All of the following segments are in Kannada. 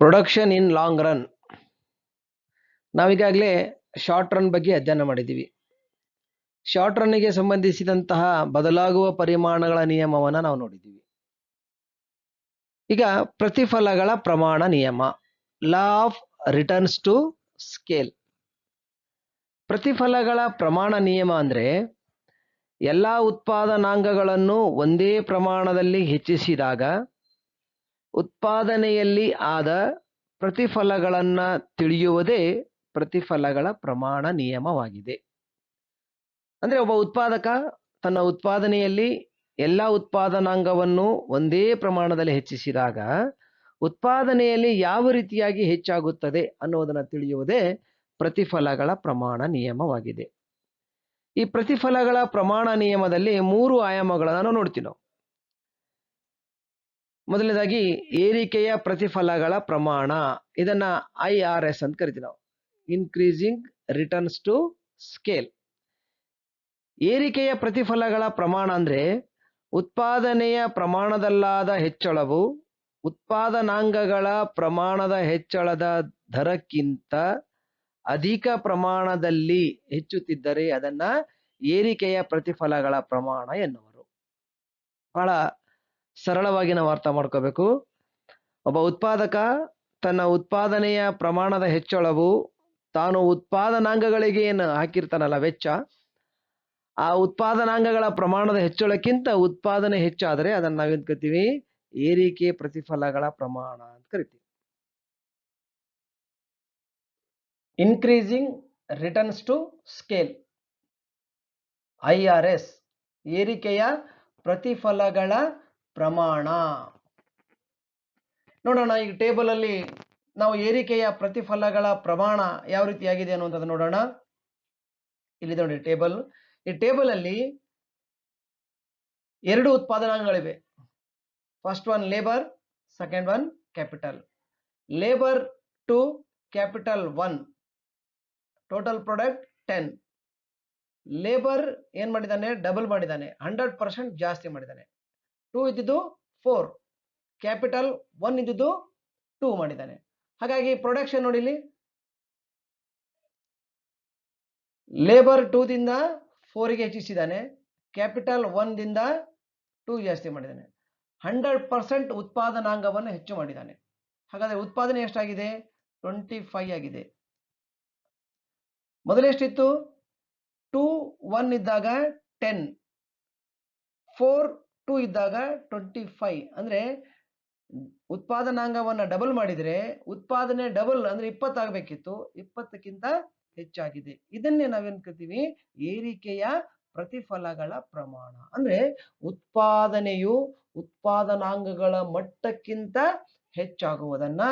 Production in long run. ನಾವೀಗಾಗಲೇ ಶಾರ್ಟ್ ರನ್ ಬಗ್ಗೆ ಅಧ್ಯಯನ ಮಾಡಿದ್ದೀವಿ. ಶಾರ್ಟ್ ರನ್ನಿಗೆ ಸಂಬಂಧಿಸಿದಂತಹ ಬದಲಾಗುವ ಪರಿಮಾಣಗಳ ನಿಯಮವನ್ನು ನಾವು ನೋಡಿದ್ದೀವಿ. ಈಗ ಪ್ರತಿಫಲಗಳ ಪ್ರಮಾಣ ನಿಯಮ, law of returns to scale. ಪ್ರತಿಫಲಗಳ ಪ್ರಮಾಣ ನಿಯಮ ಅಂದರೆ ಎಲ್ಲ ಉತ್ಪಾದನಾಂಗಗಳನ್ನು ಒಂದೇ ಪ್ರಮಾಣದಲ್ಲಿ ಹೆಚ್ಚಿಸಿದಾಗ ಉತ್ಪಾದನೆಯಲ್ಲಿ ಆದ ಪ್ರತಿಫಲಗಳನ್ನು ತಿಳಿಯುವುದೇ ಪ್ರತಿಫಲಗಳ ಪ್ರಮಾಣ ನಿಯಮವಾಗಿದೆ. ಅಂದರೆ ಒಬ್ಬ ಉತ್ಪಾದಕ ತನ್ನ ಉತ್ಪಾದನೆಯಲ್ಲಿ ಎಲ್ಲ ಉತ್ಪಾದನಾಂಗವನ್ನು ಒಂದೇ ಪ್ರಮಾಣದಲ್ಲಿ ಹೆಚ್ಚಿಸಿದಾಗ ಉತ್ಪಾದನೆಯಲ್ಲಿ ಯಾವ ರೀತಿಯಾಗಿ ಹೆಚ್ಚಾಗುತ್ತದೆ ಅನ್ನೋದನ್ನು ತಿಳಿಯುವುದೇ ಪ್ರತಿಫಲಗಳ ಪ್ರಮಾಣ ನಿಯಮವಾಗಿದೆ. ಈ ಪ್ರತಿಫಲಗಳ ಪ್ರಮಾಣ ನಿಯಮದಲ್ಲಿ 3 ಆಯಾಮಗಳನ್ನು ನೋಡ್ತೀವಿ ನಾವು. ಮೊದಲನೇದಾಗಿ ಏರಿಕೆಯ ಪ್ರತಿಫಲಗಳ ಪ್ರಮಾಣ, ಇದನ್ನ IRS ಅಂತ ಕರಿತೀವಿ ನಾವು, ಇನ್ಕ್ರೀಸಿಂಗ್ ರಿಟರ್ನ್ಸ್ ಟು ಸ್ಕೇಲ್. ಏರಿಕೆಯ ಪ್ರತಿಫಲಗಳ ಪ್ರಮಾಣ ಅಂದ್ರೆ ಉತ್ಪಾದನೆಯ ಪ್ರಮಾಣದಲ್ಲಾದ ಹೆಚ್ಚಳವು ಉತ್ಪಾದನಾಂಗಗಳ ಪ್ರಮಾಣದ ಹೆಚ್ಚಳದ ದರಕ್ಕಿಂತ ಅಧಿಕ ಪ್ರಮಾಣದಲ್ಲಿ ಹೆಚ್ಚುತ್ತಿದ್ದರೆ ಅದನ್ನ ಏರಿಕೆಯ ಪ್ರತಿಫಲಗಳ ಪ್ರಮಾಣ ಎನ್ನುವರು. ಬಹಳ ಸರಳವಾಗಿ ನಾವು ಅರ್ಥ ಮಾಡ್ಕೋಬೇಕು. ಒಬ್ಬ ಉತ್ಪಾದಕ ತನ್ನ ಉತ್ಪಾದನೆಯ ಪ್ರಮಾಣದ ಹೆಚ್ಚಳವು ತಾನು ಉತ್ಪಾದನಾಂಗಗಳಿಗೆ ಏನು ಹಾಕಿರ್ತಾನಲ್ಲ ವೆಚ್ಚ, ಆ ಉತ್ಪಾದನಾಂಗಗಳ ಪ್ರಮಾಣದ ಹೆಚ್ಚಳಕ್ಕಿಂತ ಉತ್ಪಾದನೆ ಹೆಚ್ಚಾದರೆ ಅದನ್ನು ನಾವೇನ್ ಕರಿತೀವಿ, ಏರಿಕೆ ಪ್ರತಿಫಲಗಳ ಪ್ರಮಾಣ ಅಂತ ಕರಿತೀವಿ. Increasing returns to scale, IRS, ಏರಿಕೆಯ ಪ್ರತಿಫಲಗಳ ಪ್ರಮಾಣ. ನೋಡೋಣ ಈಗ ಟೇಬಲ್ ಅಲ್ಲಿ ನಾವು ಏರಿಕೆಯ ಪ್ರತಿಫಲಗಳ ಪ್ರಮಾಣ ಯಾವ ರೀತಿಯಾಗಿದೆ ಅನ್ನುವಂಥದ್ದು ನೋಡೋಣ. ಇಲ್ಲಿ ನೋಡಿ ಟೇಬಲ್. ಈ ಟೇಬಲ್ ಅಲ್ಲಿ 2 ಉತ್ಪಾದನಾಂಗಗಳಿವೆ. First one labour, second one capital. Labour to capital 1, total product 10. Labour ಏನ್ ಮಾಡಿದ್ದಾನೆ, ಡಬಲ್ ಮಾಡಿದ್ದಾನೆ, 100% ಜಾಸ್ತಿ ಮಾಡಿದ್ದಾನೆ. 2 ಇದ್ದಿದ್ದು 4, ಕ್ಯಾಪಿಟಲ್ 1 ಇದ್ದಿದ್ದು 2 ಮಾಡಿದ್ದಾನೆ. ಹಾಗಾಗಿ ಪ್ರೊಡಕ್ಷನ್ ನೋಡಿ, ಇಲ್ಲಿ ಲೇಬರ್ 2 ದಿಂದ 4ಗೆ ಹೆಚ್ಚಿಸಿದ್ದಾನೆ, ಕ್ಯಾಪಿಟಲ್ 1 ದಿಂದ 2 ಜಾಸ್ತಿ ಮಾಡಿದ್ದಾನೆ. 100% ಉತ್ಪಾದನಾಂಗವನ್ನು ಹೆಚ್ಚು ಮಾಡಿದ್ದಾನೆ. ಹಾಗಾದ್ರೆ ಉತ್ಪಾದನೆ ಎಷ್ಟಾಗಿದೆ, 25 ಆಗಿದೆ. ಮೊದಲೆಷ್ಟಿತ್ತು, 2 1 ಇದ್ದಾಗ 10, 4 2 ಇದ್ದಾಗ 25. ಅಂದ್ರೆ ಉತ್ಪಾದನಾಂಗವನ್ನು ಡಬಲ್ ಮಾಡಿದ್ರೆ ಉತ್ಪಾದನೆ ಡಬಲ್ ಅಂದ್ರೆ 20 ಆಗಬೇಕಿತ್ತು, 20ಕ್ಕಿಂತ ಹೆಚ್ಚಾಗಿದೆ. ಇದನ್ನೇ ನಾವೇನ್ ಕರಿತೀವಿ, ಏರಿಕೆಯ ಪ್ರತಿಫಲಗಳ ಪ್ರಮಾಣ. ಅಂದ್ರೆ ಉತ್ಪಾದನೆಯು ಉತ್ಪಾದನಾಂಗಗಳ ಮಟ್ಟಕ್ಕಿಂತ ಹೆಚ್ಚಾಗುವುದನ್ನ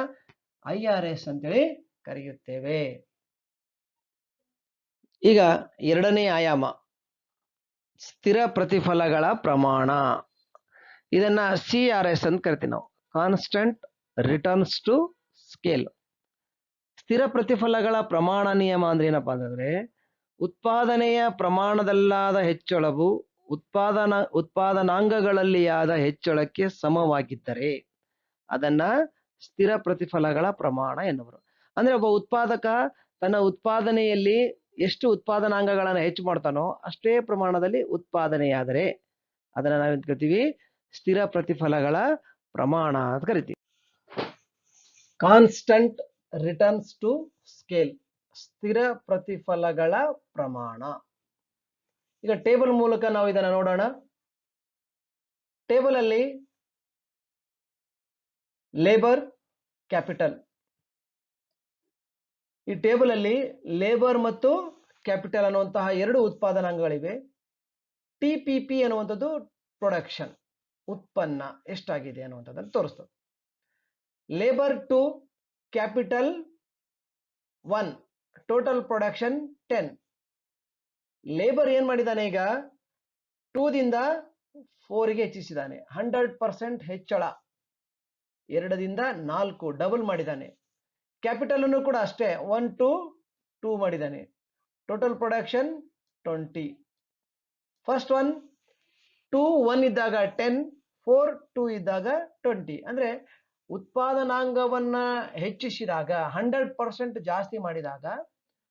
IRS ಅಂತೇಳಿ ಕರೆಯುತ್ತೇವೆ. ಈಗ ಎರಡನೇ ಆಯಾಮ, ಸ್ಥಿರ ಪ್ರತಿಫಲಗಳ ಪ್ರಮಾಣ. ಇದನ್ನ CRS ಅಂತ ಕರಿತೀವಿ ನಾವು, ಕಾನ್ಸ್ಟಂಟ್ ರಿಟರ್ನ್ಸ್ ಟು ಸ್ಕೇಲ್. ಸ್ಥಿರ ಪ್ರತಿಫಲಗಳ ಪ್ರಮಾಣ ನಿಯಮ ಅಂದ್ರೆ ಏನಪ್ಪಾ ಅಂತಂದ್ರೆ ಉತ್ಪಾದನೆಯ ಪ್ರಮಾಣದಲ್ಲಾದ ಹೆಚ್ಚಳವು ಉತ್ಪಾದನಾಂಗಗಳಲ್ಲಿ ಆದ ಹೆಚ್ಚಳಕ್ಕೆ ಸಮವಾಗಿದ್ದರೆ ಅದನ್ನ ಸ್ಥಿರ ಪ್ರತಿಫಲಗಳ ಪ್ರಮಾಣ ಎನ್ನುವರು. ಅಂದ್ರೆ ಒಬ್ಬ ಉತ್ಪಾದಕ ತನ್ನ ಉತ್ಪಾದನೆಯಲ್ಲಿ ಎಷ್ಟು ಉತ್ಪಾದನಾಂಗಗಳನ್ನು ಹೆಚ್ಚು ಮಾಡ್ತಾನೋ ಅಷ್ಟೇ ಪ್ರಮಾಣದಲ್ಲಿ ಉತ್ಪಾದನೆಯಾದರೆ ಅದನ್ನ ನಾವೇನ್ ಕರಿತೀವಿ, ಸ್ಥಿರ ಪ್ರತಿಫಲಗಳ ಪ್ರಮಾಣ ಅಂತ ಕರಿತೀವಿ. ಕಾನ್ಸ್ಟಂಟ್ ರಿಟರ್ನ್ಸ್ ಟು ಸ್ಕೇಲ್, ಸ್ಥಿರ ಪ್ರತಿಫಲಗಳ ಪ್ರಮಾಣ. ಈಗ ಟೇಬಲ್ ಮೂಲಕ ನಾವು ಇದನ್ನ ನೋಡೋಣ. ಟೇಬಲ್ ಅಲ್ಲಿ ಲೇಬರ್, ಕ್ಯಾಪಿಟಲ್, ಈ ಟೇಬಲ್ ಅಲ್ಲಿ ಲೇಬರ್ ಮತ್ತು ಕ್ಯಾಪಿಟಲ್ ಅನ್ನುವಂತಹ ಎರಡು ಉತ್ಪಾದನಾಂಗಗಳಿವೆ. ಟಿಪಿಪಿ ಅನ್ನುವಂಥದ್ದು ಪ್ರೊಡಕ್ಷನ್, ಉತ್ಪನ್ನ ಎಷ್ಟಾಗಿದೆ ಅನ್ನುವಂಥದ್ದನ್ನು ತೋರಿಸ್ತದೆ. Labour 2, capital 1, total production 10. Labour ಏನ್ ಮಾಡಿದಾನೆ, ಈಗ 2 ದಿಂದ 4 ಗೆ ಹೆಚ್ಚಿಸಿದಾನೆ, 100% ಹೆಚ್ಚಳ. 2 ದಿಂದ 4 ಡಬಲ್ ಮಾಡಿದಾನೆ. ಕ್ಯಾಪಿಟಲ್ ಅನ್ನು ಕೂಡ ಅಷ್ಟೇ 1 to 2 ಮಾಡಿದಾನೆ. Total production 20. ಫಸ್ಟ್ ಒನ್ 2 1 ಇದ್ದಾಗ 10, 4 2 ಇದ್ದಾಗ 20. ಅಂದ್ರೆ ಉತ್ಪಾದನಾಂಗವನ್ನ ಹೆಚ್ಚಿಸಿದಾಗ 100% ಜಾಸ್ತಿ ಮಾಡಿದಾಗ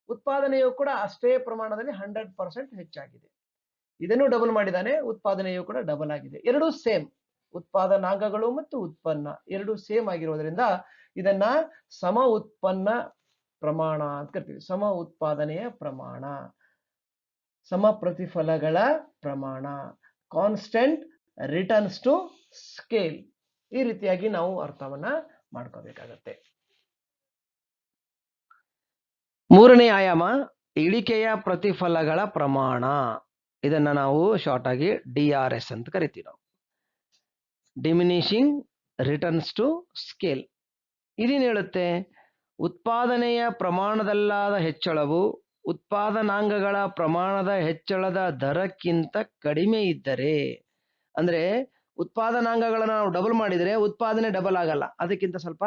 ಉತ್ಪಾದನೆಯು ಕೂಡ ಅಷ್ಟೇ ಪ್ರಮಾಣದಲ್ಲಿ 100% ಹೆಚ್ಚಾಗಿದೆ. ಇದನ್ನು ಡಬಲ್ ಮಾಡಿದಾನೆ, ಉತ್ಪಾದನೆಯು ಕೂಡ ಡಬಲ್ ಆಗಿದೆ. ಎರಡೂ ಸೇಮ್, ಉತ್ಪಾದನಾಂಗಗಳು ಮತ್ತು ಉತ್ಪನ್ನ ಎರಡು ಸೇಮ್ ಆಗಿರೋದ್ರಿಂದ ಇದನ್ನ ಸಮ ಉತ್ಪನ್ನ ಪ್ರಮಾಣ ಅಂತ ಕರಿತೀವಿ. ಸಮ ಉತ್ಪಾದನೆಯ ಪ್ರಮಾಣ, ಸಮ ಪ್ರತಿಫಲಗಳ ಪ್ರಮಾಣ, ಕಾನ್ಸ್ಟೆಂಟ್ ರಿಟರ್ನ್ಸ್ ಟು ಸ್ಕೇಲ್. ಈ ರೀತಿಯಾಗಿ ನಾವು ಅರ್ಥವನ್ನ ಮಾಡ್ಕೋಬೇಕಾಗತ್ತೆ. ಮೂರನೇ ಆಯಾಮ ಇಳಿಕೆಯ ಪ್ರತಿಫಲಗಳ ಪ್ರಮಾಣ. ಇದನ್ನ ನಾವು ಶಾರ್ಟ್ ಆಗಿ DRS ಅಂತ ಕರಿತೀವಿ ನಾವು. Diminishing returns to scale. ಇದೇನು ಹೇಳುತ್ತೆ, ಉತ್ಪಾದನೆಯ ಪ್ರಮಾಣದಲ್ಲಾದ ಹೆಚ್ಚಳವು ಉತ್ಪಾದನಾಂಗಗಳ ಪ್ರಮಾಣದ ಹೆಚ್ಚಳದ ದರಕ್ಕಿಂತ ಕಡಿಮೆ ಇದ್ದರೆ, ಅಂದ್ರೆ ಉತ್ಪಾದನಾಂಗಗಳನ್ನ ನಾವು ಡಬಲ್ ಮಾಡಿದ್ರೆ ಉತ್ಪಾದನೆ ಡಬಲ್ ಆಗಲ್ಲ, ಅದಕ್ಕಿಂತ ಸ್ವಲ್ಪ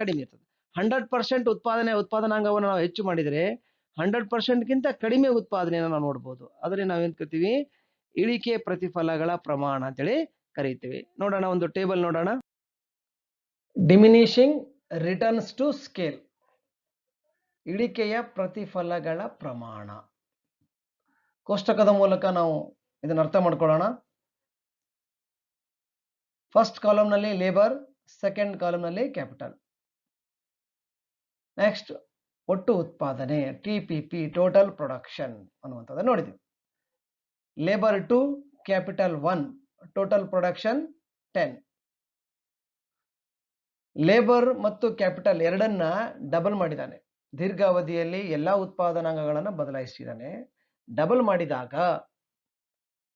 ಕಡಿಮೆ ಇರ್ತದೆ. 100% ಉತ್ಪಾದನಾಂಗವನ್ನು ನಾವು ಹೆಚ್ಚು ಮಾಡಿದರೆ 100%ಗಿಂತ ಕಡಿಮೆ ಉತ್ಪಾದನೆಯನ್ನು ನಾವು ನೋಡ್ಬೋದು. ಅದರಲ್ಲಿ ನಾವೇನ್ ಕರಿತೀವಿ, ಇಳಿಕೆ ಪ್ರತಿಫಲಗಳ ಪ್ರಮಾಣ ಅಂತೇಳಿ ಕರೀತೀವಿ. ನೋಡೋಣ, ಒಂದು ಟೇಬಲ್ ನೋಡೋಣ. ಡಿಮಿನಿಷಿಂಗ್ ರಿಟರ್ನ್ಸ್ ಟು ಸ್ಕೇಲ್, ಇಳಿಕೆಯ ಪ್ರತಿಫಲಗಳ ಪ್ರಮಾಣ. ಕೋಷ್ಟಕದ ಮೂಲಕ ನಾವು ಇದನ್ನ ಅರ್ಥ ಮಾಡ್ಕೊಳ್ಳೋಣ. ಫಸ್ಟ್ ಕಾಲಮ್ ನಲ್ಲಿ ಲೇಬರ್, ಸೆಕೆಂಡ್ ಕಾಲಮ್ ನಲ್ಲಿ ಕ್ಯಾಪಿಟಲ್. ನೆಕ್ಸ್ಟ್ ಒಟ್ಟು ಉತ್ಪಾದನೆ TPP, ಟೋಟಲ್ ಪ್ರೊಡಕ್ಷನ್ ಅನ್ನುವಂಥದ್ದನ್ನು ನೋಡಿದ್ವಿ. Labour 2, capital 1, total production 10. Labour ಮತ್ತು ಕ್ಯಾಪಿಟಲ್ ಎರಡನ್ನ ಡಬಲ್ ಮಾಡಿದ್ದಾನೆ. ದೀರ್ಘಾವಧಿಯಲ್ಲಿ ಎಲ್ಲಾ ಉತ್ಪಾದನಾಂಗಗಳನ್ನು ಬದಲಾಯಿಸಿದ್ದಾನೆ. ಡಬಲ್ ಮಾಡಿದಾಗ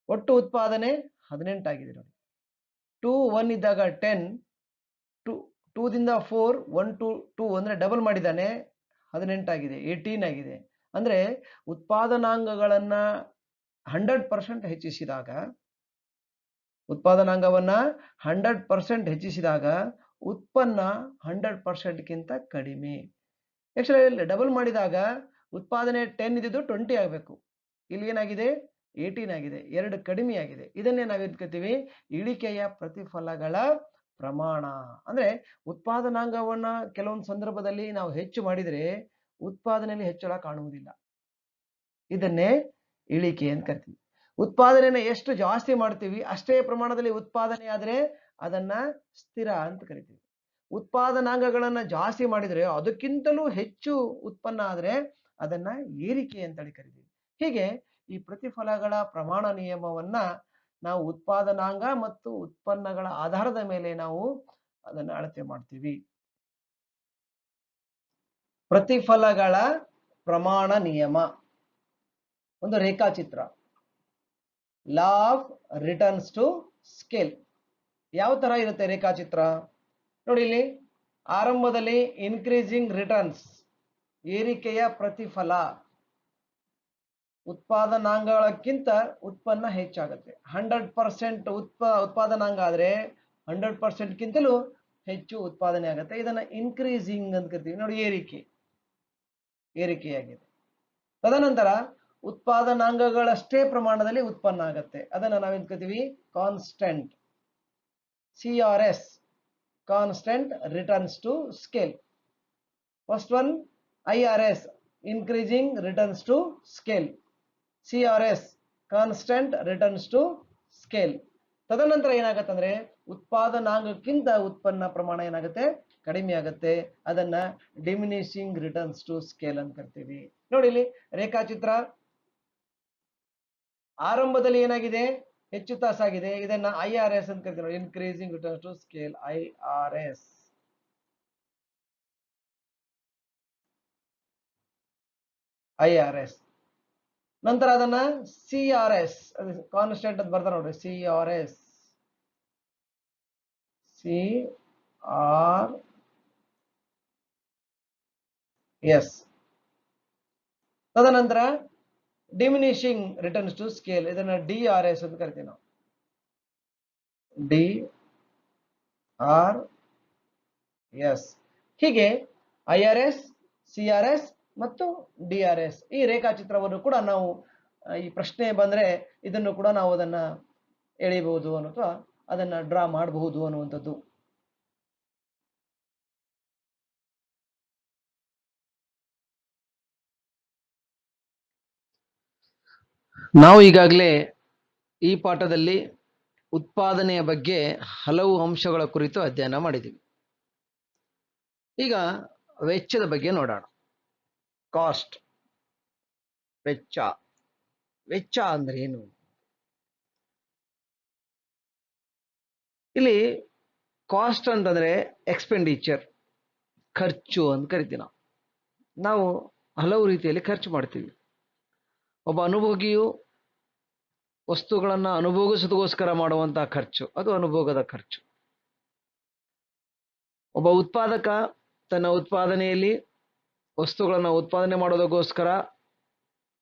ಒಟ್ಟು ಉತ್ಪಾದನೆ 18 ಆಗಿದೆ ನೋಡಿ. 2 1 ಇದ್ದಾಗ 10, 2 ದಿಂದ 4, 1 to 2 ಅಂದ್ರೆ ಡಬಲ್ ಮಾಡಿದ್ದಾನೆ, 18 ಆಗಿದೆ, 18 ಆಗಿದೆ. ಅಂದ್ರೆ ಉತ್ಪಾದನಾಂಗಗಳನ್ನ 100% ಹೆಚ್ಚಿಸಿದಾಗ, ಉತ್ಪಾದನಾಂಗವನ್ನ 100% ಹೆಚ್ಚಿಸಿದಾಗ ಉತ್ಪನ್ನ 100%ಗಿಂತ ಕಡಿಮೆ. ಆಕ್ಚುಲಿ ಡಬಲ್ ಮಾಡಿದಾಗ ಉತ್ಪಾದನೆ 10 ಇದ್ದಿದ್ದು 20 ಆಗಬೇಕು, ಇಲ್ಲಿ ಏನಾಗಿದೆ 18 ಆಗಿದೆ, 2 ಕಡಿಮೆ ಆಗಿದೆ. ಇದನ್ನೇ ನಾವು ಎತ್ಕೋತೀವಿ ಇಳಿಕೆಯ ಪ್ರತಿಫಲಗಳ ಪ್ರಮಾಣ. ಅಂದ್ರೆ ಉತ್ಪಾದನಾಂಗವನ್ನ ಕೆಲವೊಂದು ಸಂದರ್ಭದಲ್ಲಿ ನಾವು ಹೆಚ್ಚು ಮಾಡಿದರೆ ಉತ್ಪಾದನೆಯಲ್ಲಿ ಹೆಚ್ಚಳ ಕಾಣುವುದಿಲ್ಲ. ಇದನ್ನೇ ಇಳಿಕೆ ಅಂತ ಕರಿತೀವಿ. ಉತ್ಪಾದನೆಯನ್ನು ಎಷ್ಟು ಜಾಸ್ತಿ ಮಾಡ್ತೀವಿ ಅಷ್ಟೇ ಪ್ರಮಾಣದಲ್ಲಿ ಉತ್ಪಾದನೆ ಆದ್ರೆ ಅದನ್ನ ಸ್ಥಿರ ಅಂತ ಕರಿತೀವಿ. ಉತ್ಪಾದನಾಂಗಗಳನ್ನ ಜಾಸ್ತಿ ಮಾಡಿದ್ರೆ ಅದಕ್ಕಿಂತಲೂ ಹೆಚ್ಚು ಉತ್ಪನ್ನ ಆದ್ರೆ ಅದನ್ನ ಏರಿಕೆ ಅಂತ ಕರಿತೀವಿ. ಹೀಗೆ ಈ ಪ್ರತಿಫಲಗಳ ಪ್ರಮಾಣ ನಿಯಮವನ್ನ ನಾವು ಉತ್ಪಾದನಾಂಗ ಮತ್ತು ಉತ್ಪನ್ನಗಳ ಆಧಾರದ ಮೇಲೆ ನಾವು ಅದನ್ನ ಅಳತೆ ಮಾಡ್ತೀವಿ. ಪ್ರತಿಫಲಗಳ ಪ್ರಮಾಣ ನಿಯಮ ಒಂದು ರೇಖಾಚಿತ್ರ, law of returns to scale. ಯಾವ ತರ ಇರುತ್ತೆ ರೇಖಾಚಿತ್ರ ನೋಡಿ. ಇಲ್ಲಿ ಆರಂಭದಲ್ಲಿ ಇನ್ಕ್ರೀಸಿಂಗ್ ರಿಟರ್ನ್ಸ್, ಏರಿಕೆಯ ಪ್ರತಿಫಲ, ಉತ್ಪಾದನಾಂಗಗಳಕ್ಕಿಂತ ಉತ್ಪನ್ನ ಹೆಚ್ಚಾಗುತ್ತೆ. 100% ಉತ್ಪಾದನಾಂಗ ಆದ್ರೆ 100%ಗಿಂತಲೂ ಹೆಚ್ಚು ಉತ್ಪಾದನೆ ಆಗುತ್ತೆ. ಇದನ್ನ ಇನ್ಕ್ರೀಸಿಂಗ್ ಅಂತ ಕರಿತೀವಿ ನೋಡಿ. ಏರಿಕೆಯಾಗಿದೆ. ತದನಂತರ ಉತ್ಪಾದನಾಂಗಗಳಷ್ಟೇ ಪ್ರಮಾಣದಲ್ಲಿ ಉತ್ಪನ್ನ ಆಗುತ್ತೆ. ಅದನ್ನ ನಾವೇನ್ ಕರಿತೀವಿ constant, CRS. constant returns to scale. First one IRS, increasing returns to scale. CRS, constant returns to scale. ತದನಂತರ ಏನಾಗುತ್ತೆ ಉತ್ಪಾದನಾಂಗಕ್ಕಿಂತ ಉತ್ಪನ್ನ ಪ್ರಮಾಣ ಏನಾಗುತ್ತೆ ಕಡಿಮೆ ಆಗುತ್ತೆ. ಅದನ್ನ ಡಿಮಿನಿಷಿಂಗ್ ರಿಟರ್ನ್ಸ್ ಟು ಸ್ಕೇಲ್ ಅಂತ ಕರಿತೀವಿ. ನೋಡಿ ಇಲ್ಲಿ ರೇಖಾಚಿತ್ರ ಆರಂಭದಲ್ಲಿ ಏನಾಗಿದೆ ಹೆಚ್ಚು ತಾಸಾಗಿದೆ. ಇದನ್ನ IRS ಅಂತ ಕರಿತೀವಿ, increasing returns to scale, IRS. ನಂತರ ಅದನ್ನ CRS, ಕಾನ್ಸ್ಟೆಂಟ್ ಅಂತ ಬರ್ತಾರೆ ನೋಡ್ರಿ, CRS. ತದನಂತರ ಡಿಮಿನಿಷಿಂಗ್ ರಿಟರ್ನ್ಸ್ ಟು ಸ್ಕೇಲ್, ಇದನ್ನ DRS ಅಂತ ಕರಿತೀವಿ ನಾವು. DRS. ಹೀಗೆ IRS, CRS ಮತ್ತು DRS ಈ ರೇಖಾಚಿತ್ರವನ್ನು ಕೂಡ ನಾವು ಈ ಪ್ರಶ್ನೆ ಬಂದ್ರೆ ಇದನ್ನು ಕೂಡ ನಾವು ಅದನ್ನ ಎಳಿಬಹುದು ಅಥವಾ ಅದನ್ನ ಡ್ರಾ ಮಾಡಬಹುದು ಅನ್ನುವಂಥದ್ದು. ನಾವು ಈಗಾಗಲೇ ಈ ಪಾಠದಲ್ಲಿ ಉತ್ಪಾದನೆಯ ಬಗ್ಗೆ ಹಲವು ಅಂಶಗಳ ಕುರಿತು ಅಧ್ಯಯನ ಮಾಡಿದ್ದೀವಿ. ಈಗ ವೆಚ್ಚದ ಬಗ್ಗೆ ನೋಡೋಣ. ಕಾಸ್ಟ್, ವೆಚ್ಚ. ವೆಚ್ಚ ಅಂದ್ರೆ ಏನು? ಇಲ್ಲಿ ಕಾಸ್ಟ್ ಅಂತಂದ್ರೆ ಎಕ್ಸ್ಪೆಂಡಿಚರ್, ಖರ್ಚು ಅಂತ ಕರಿತೀವಿ ನಾವು. ನಾವು ಹಲವು ರೀತಿಯಲ್ಲಿ ಖರ್ಚು ಮಾಡ್ತೀವಿ. ಒಬ್ಬ ಅನುಭೋಗಿಯು ವಸ್ತುಗಳನ್ನು ಅನುಭೋಗಿಸೋದಕ್ಕೋಸ್ಕರ ಮಾಡುವಂತಹ ಖರ್ಚು, ಅದು ಅನುಭೋಗದ ಖರ್ಚು. ಒಬ್ಬ ಉತ್ಪಾದಕ ತನ್ನ ಉತ್ಪಾದನೆಯಲ್ಲಿ ವಸ್ತುಗಳನ್ನು ಉತ್ಪಾದನೆ ಮಾಡೋದಕ್ಕೋಸ್ಕರ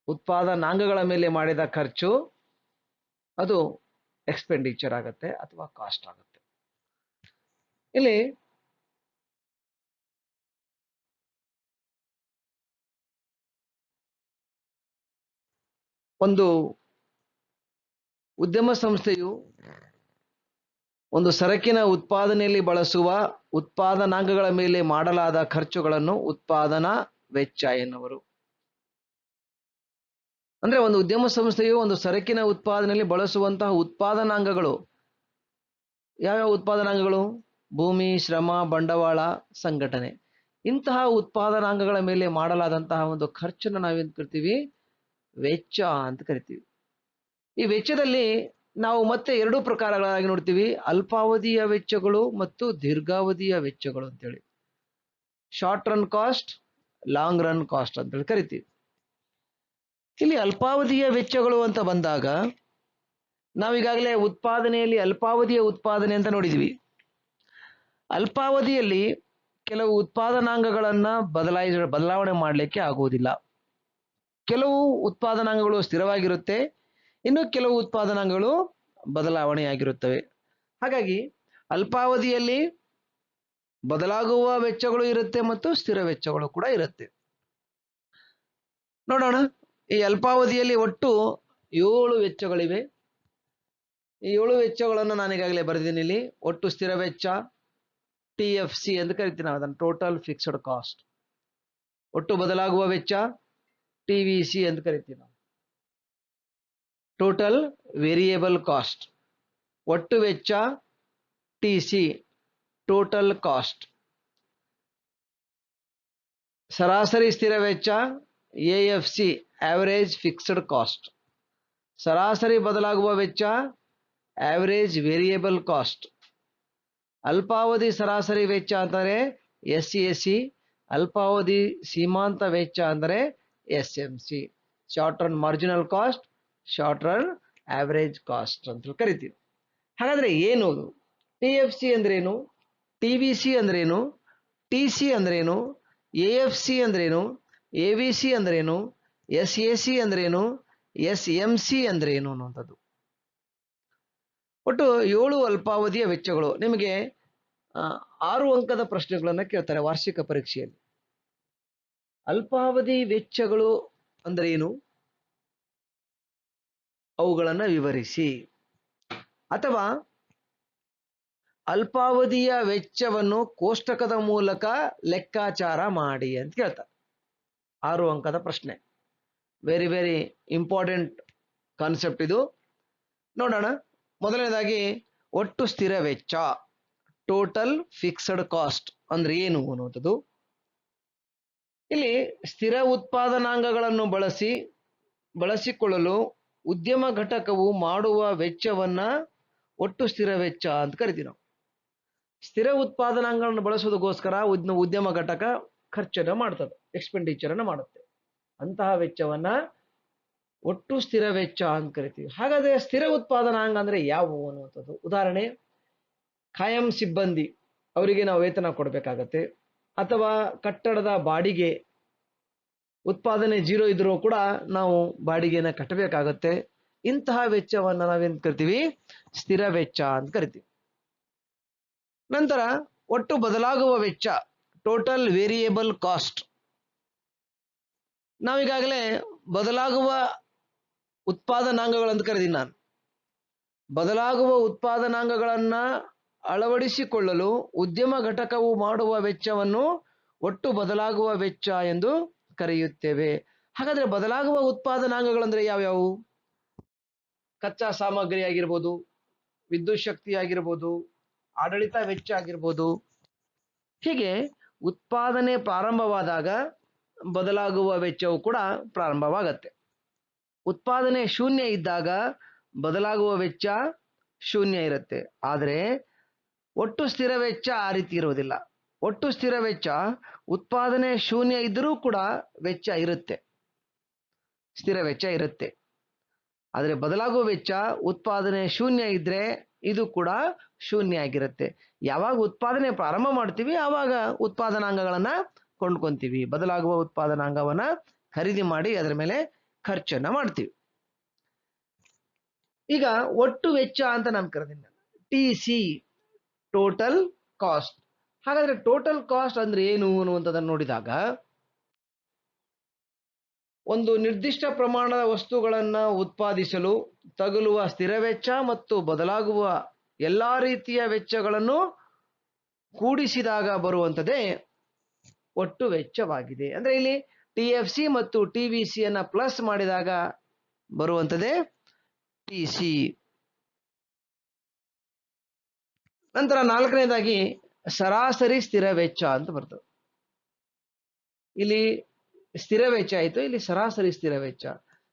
ಉತ್ಪಾದನಾಂಗಗಳ ಮೇಲೆ ಮಾಡಿದ ಖರ್ಚು, ಅದು ಎಕ್ಸ್ಪೆಂಡಿಚರ್ ಆಗುತ್ತೆ ಅಥವಾ ಕಾಸ್ಟ್ ಆಗುತ್ತೆ. ಇಲ್ಲಿ ಒಂದು ಉದ್ಯಮ ಸಂಸ್ಥೆಯು ಒಂದು ಸರಕಿನ ಉತ್ಪಾದನೆಯಲ್ಲಿ ಬಳಸುವ ಉತ್ಪಾದನಾಂಗಗಳ ಮೇಲೆ ಮಾಡಲಾದ ಖರ್ಚುಗಳನ್ನು ಉತ್ಪಾದನಾ ವೆಚ್ಚ ಎನ್ನುವರು. ಅಂದ್ರೆ ಒಂದು ಉದ್ಯಮ ಸಂಸ್ಥೆಯು ಒಂದು ಸರಕಿನ ಉತ್ಪಾದನೆಯಲ್ಲಿ ಬಳಸುವಂತಹ ಉತ್ಪಾದನಾಂಗಗಳು ಯಾವ್ಯಾವ ಉತ್ಪಾದನಾಂಗಗಳು? ಭೂಮಿ, ಶ್ರಮ, ಬಂಡವಾಳ, ಸಂಘಟನೆ. ಇಂತಹ ಉತ್ಪಾದನಾಂಗಗಳ ಮೇಲೆ ಮಾಡಲಾದಂತಹ ಒಂದು ಖರ್ಚನ್ನು ನಾವೇನ್ ಕರಿತೀವಿ? ವೆಚ್ಚ ಅಂತ ಕರಿತೀವಿ. ಈ ವೆಚ್ಚದಲ್ಲಿ ನಾವು ಮತ್ತೆ ಎರಡು ಪ್ರಕಾರಗಳಾಗಿ ನೋಡ್ತೀವಿ, ಅಲ್ಪಾವಧಿಯ ವೆಚ್ಚಗಳು ಮತ್ತು ದೀರ್ಘಾವಧಿಯ ವೆಚ್ಚಗಳು ಅಂತೇಳಿ. Short run cost, long run cost ಅಂತೇಳಿ ಕರಿತೀವಿ. ಇಲ್ಲಿ ಅಲ್ಪಾವಧಿಯ ವೆಚ್ಚಗಳು ಅಂತ ಬಂದಾಗ ನಾವೀಗಾಗಲೇ ಉತ್ಪಾದನೆಯಲ್ಲಿ ಅಲ್ಪಾವಧಿಯ ಉತ್ಪಾದನೆ ಅಂತ ನೋಡಿದ್ವಿ. ಅಲ್ಪಾವಧಿಯಲ್ಲಿ ಕೆಲವು ಉತ್ಪಾದನಾಂಗಗಳನ್ನ ಬದಲಾವಣೆ ಮಾಡಲಿಕ್ಕೆ ಆಗುವುದಿಲ್ಲ. ಕೆಲವು ಉತ್ಪಾದನಾಂಗಗಳು ಸ್ಥಿರವಾಗಿರುತ್ತೆ, ಇನ್ನು ಕೆಲವು ಉತ್ಪಾದನಾಂಗಗಳು ಬದಲಾವಣೆಯಾಗಿರುತ್ತವೆ. ಹಾಗಾಗಿ ಅಲ್ಪಾವಧಿಯಲ್ಲಿ ಬದಲಾಗುವ ವೆಚ್ಚಗಳು ಇರುತ್ತೆ ಮತ್ತು ಸ್ಥಿರ ವೆಚ್ಚಗಳು ಕೂಡ ಇರುತ್ತೆ. ನೋಡೋಣ, ಈ ಅಲ್ಪಾವಧಿಯಲ್ಲಿ ಒಟ್ಟು 7 ವೆಚ್ಚಗಳಿವೆ. ಈ 7 ವೆಚ್ಚಗಳನ್ನು ನಾನು ಈಗಾಗಲೇ ಬರೆದಿದ್ದೀನಿ ಇಲ್ಲಿ. ಒಟ್ಟು ಸ್ಥಿರ ವೆಚ್ಚ TFC ಅಂತ ಕರಿತೀವಿ ನಾವು, ಅದನ್ನು ಟೋಟಲ್ ಫಿಕ್ಸ್ಡ್ ಕಾಸ್ಟ್. ಒಟ್ಟು ಬದಲಾಗುವ ವೆಚ್ಚ TVC ಅಂತ ಕರಿತೀವಿ ನಾವು, ಟೋಟಲ್ ವೇರಿಯೇಬಲ್ ಕಾಸ್ಟ್. ಒಟ್ಟು ವೆಚ್ಚ TC, ಟೋಟಲ್ ಕಾಸ್ಟ್. ಸರಾಸರಿ ಸ್ಥಿರ ವೆಚ್ಚ AFC, ಆವರೇಜ್ ಫಿಕ್ಸ್ಡ್ ಕಾಸ್ಟ್. ಸರಾಸರಿ ಬದಲಾಗುವ ವೆಚ್ಚ ಆವರೇಜ್ ವೇರಿಯೇಬಲ್ ಕಾಸ್ಟ್. ಅಲ್ಪಾವಧಿ ಸರಾಸರಿ ವೆಚ್ಚ ಅಂದರೆ SAC, ಅಲ್ಪಾವಧಿ ಸೀಮಾಂತ ವೆಚ್ಚ ಅಂದರೆ SMC. Short run marginal cost, short run average cost ಅಂತ ಕರಿತೀವಿ. ಹಾಗಾದ್ರೆ ಏನು TFC ಅಂದ್ರೇನು, TVC ಅಂದ್ರೇನು, TC ಅಂದ್ರೇನು, AFC ಅಂದ್ರೇನು, AVC ಅಂದ್ರೇನು, SAC ಅಂದ್ರೇನು, SMC ಅಂದ್ರೇನು ಅನ್ನುವಂಥದ್ದು. ಒಟ್ಟು 7 ಅಲ್ಪಾವಧಿಯ ವೆಚ್ಚಗಳು. ನಿಮಗೆ 6 ಅಂಕದ ಪ್ರಶ್ನೆಗಳನ್ನು ಕೇಳ್ತಾರೆ ವಾರ್ಷಿಕ ಪರೀಕ್ಷೆಯಲ್ಲಿ. ಅಲ್ಪಾವಧಿ ವೆಚ್ಚಗಳು ಅಂದ್ರೆ ಏನು, ಅವುಗಳನ್ನು ವಿವರಿಸಿ. ಅಥವಾ ಅಲ್ಪಾವಧಿಯ ವೆಚ್ಚವನ್ನು ಕೋಷ್ಟಕದ ಮೂಲಕ ಲೆಕ್ಕಾಚಾರ ಮಾಡಿ ಅಂತ ಕೇಳ್ತಾರೆ. 6 ಅಂಕದ ಪ್ರಶ್ನೆ. ವೆರಿ ವೆರಿ ಇಂಪಾರ್ಟೆಂಟ್ ಕಾನ್ಸೆಪ್ಟ್ ಇದು. ನೋಡೋಣ. ಮೊದಲನೇದಾಗಿ ಒಟ್ಟು ಸ್ಥಿರ ವೆಚ್ಚ, ಟೋಟಲ್ ಫಿಕ್ಸ್ಡ್ ಕಾಸ್ಟ್ ಅಂದ್ರೆ ಏನು ಅನ್ನುವಂಥದ್ದು. ಇಲ್ಲಿ ಸ್ಥಿರ ಉತ್ಪಾದನಾಂಗಗಳನ್ನು ಬಳಸಿಕೊಳ್ಳಲು ಉದ್ಯಮ ಘಟಕವು ಮಾಡುವ ವೆಚ್ಚವನ್ನ ಒಟ್ಟು ಸ್ಥಿರ ವೆಚ್ಚ ಅಂತ ಕರಿತೀವಿ ನಾವು. ಸ್ಥಿರ ಉತ್ಪಾದನಾಂಗಗಳನ್ನು ಬಳಸೋದಕ್ಕೋಸ್ಕರ ಉದ್ಯಮ ಘಟಕ ಖರ್ಚನ್ನು ಮಾಡ್ತದೆ, ಎಕ್ಸ್ಪೆಂಡಿಚರ್ ಅನ್ನು ಮಾಡುತ್ತೆ. ಅಂತಹ ವೆಚ್ಚವನ್ನ ಒಟ್ಟು ಸ್ಥಿರ ವೆಚ್ಚ ಅಂತ ಕರಿತೀವಿ. ಹಾಗಾದ್ರೆ ಸ್ಥಿರ ಉತ್ಪಾದನಾಂಗ ಅಂದ್ರೆ ಯಾವುವು ಅನ್ನುವಂಥದ್ದು. ಉದಾಹರಣೆ, ಖಾಯಂ ಸಿಬ್ಬಂದಿ ಅವರಿಗೆ ನಾವು ವೇತನ ಕೊಡಬೇಕಾಗತ್ತೆ, ಅಥವಾ ಕಟ್ಟಡದ ಬಾಡಿಗೆ, ಉತ್ಪಾದನೆ 0 ಇದ್ರೂ ಕೂಡ ನಾವು ಬಾಡಿಗೆನ ಕಟ್ಟಬೇಕಾಗತ್ತೆ. ಇಂತಹ ವೆಚ್ಚವನ್ನ ನಾವೇನ್ ಕರಿತೀವಿ? ಸ್ಥಿರ ವೆಚ್ಚ ಅಂತ ಕರಿತೀವಿ. ನಂತರ ಒಟ್ಟು ಬದಲಾಗುವ ವೆಚ್ಚ, ಟೋಟಲ್ ವೇರಿಯೇಬಲ್ ಕಾಸ್ಟ್. ನಾವೀಗಾಗಲೇ ಬದಲಾಗುವ ಉತ್ಪಾದನಾಂಗಗಳಂತ ಕರೆದೀನಿ ನಾನು. ಬದಲಾಗುವ ಉತ್ಪಾದನಾಂಗಗಳನ್ನ ಅಳವಡಿಸಿಕೊಳ್ಳಲು ಉದ್ಯಮ ಘಟಕವು ಮಾಡುವ ವೆಚ್ಚವನ್ನು ಒಟ್ಟು ಬದಲಾಗುವ ವೆಚ್ಚ ಎಂದು ಕರೆಯುತ್ತೇವೆ. ಹಾಗಾದ್ರೆ ಬದಲಾಗುವ ಉತ್ಪಾದನಾಂಗಗಳಂದ್ರೆ ಯಾವ್ಯಾವು? ಕಚ್ಚಾ ಸಾಮಗ್ರಿ ಆಗಿರ್ಬೋದು, ವಿದ್ಯುತ್ ಶಕ್ತಿ ಆಗಿರ್ಬೋದು, ಆಡಳಿತ ವೆಚ್ಚ ಆಗಿರ್ಬೋದು. ಹೀಗೆ ಉತ್ಪಾದನೆ ಪ್ರಾರಂಭವಾದಾಗ ಬದಲಾಗುವ ವೆಚ್ಚವು ಕೂಡ ಪ್ರಾರಂಭವಾಗತ್ತೆ. ಉತ್ಪಾದನೆ ಶೂನ್ಯ ಇದ್ದಾಗ ಬದಲಾಗುವ ವೆಚ್ಚ ಶೂನ್ಯ ಇರುತ್ತೆ. ಆದರೆ ಒಟ್ಟು ಸ್ಥಿರ ವೆಚ್ಚ ಆ ರೀತಿ ಇರುವುದಿಲ್ಲ. ಒಟ್ಟು ಸ್ಥಿರ ವೆಚ್ಚ ಉತ್ಪಾದನೆ ಶೂನ್ಯ ಇದ್ದರೂ ಕೂಡ ವೆಚ್ಚ ಇರುತ್ತೆ, ಸ್ಥಿರ ವೆಚ್ಚ ಇರುತ್ತೆ. ಆದರೆ ಬದಲಾಗುವ ವೆಚ್ಚ ಉತ್ಪಾದನೆ ಶೂನ್ಯ ಇದ್ರೆ ಇದು ಕೂಡ ಶೂನ್ಯ ಆಗಿರುತ್ತೆ. ಯಾವಾಗ ಉತ್ಪಾದನೆ ಪ್ರಾರಂಭ ಮಾಡ್ತೀವಿ ಆವಾಗ ಉತ್ಪಾದನಾಂಗಗಳನ್ನ ಕೊಂಡ್ಕೊಂತೀವಿ. ಬದಲಾಗುವ ಉತ್ಪಾದನಾಂಗವನ್ನ ಖರೀದಿ ಮಾಡಿ ಅದರ ಮೇಲೆ ಖರ್ಚನ್ನ ಮಾಡ್ತೀವಿ. ಈಗ ಒಟ್ಟು ವೆಚ್ಚ ಅಂತ ನಾನು ಕರೆದಿನಿ, TC, ಟೋಟಲ್ ಕಾಸ್ಟ್. ಹಾಗಾದ್ರೆ ಟೋಟಲ್ ಕಾಸ್ಟ್ ಅಂದ್ರೆ ಏನು ಅನ್ನುವಂಥದ್ದನ್ನು ನೋಡಿದಾಗ, ಒಂದು ನಿರ್ದಿಷ್ಟ ಪ್ರಮಾಣದ ವಸ್ತುಗಳನ್ನ ಉತ್ಪಾದಿಸಲು ತಗುಲುವ ಸ್ಥಿರ ವೆಚ್ಚ ಮತ್ತು ಬದಲಾಗುವ ಎಲ್ಲಾ ರೀತಿಯ ವೆಚ್ಚಗಳನ್ನು ಕೂಡಿಸಿದಾಗ ಬರುವಂಥದ್ದೇ ಒಟ್ಟು ವೆಚ್ಚವಾಗಿದೆ. ಅಂದ್ರೆ ಇಲ್ಲಿ TFC ಮತ್ತು TVC ಅನ್ನ ಪ್ಲಸ್ ಮಾಡಿದಾಗ ಬರುವಂಥದ್ದೇ TC. ನಂತರ 4ನೇದಾಗಿ ಸರಾಸರಿ ಸ್ಥಿರ ವೆಚ್ಚ ಅಂತ ಬರ್ತದೆ. ಇಲ್ಲಿ ಸ್ಥಿರ ವೆಚ್ಚ ಆಯಿತು, ಇಲ್ಲಿ ಸರಾಸರಿ ಸ್ಥಿರ ವೆಚ್ಚ.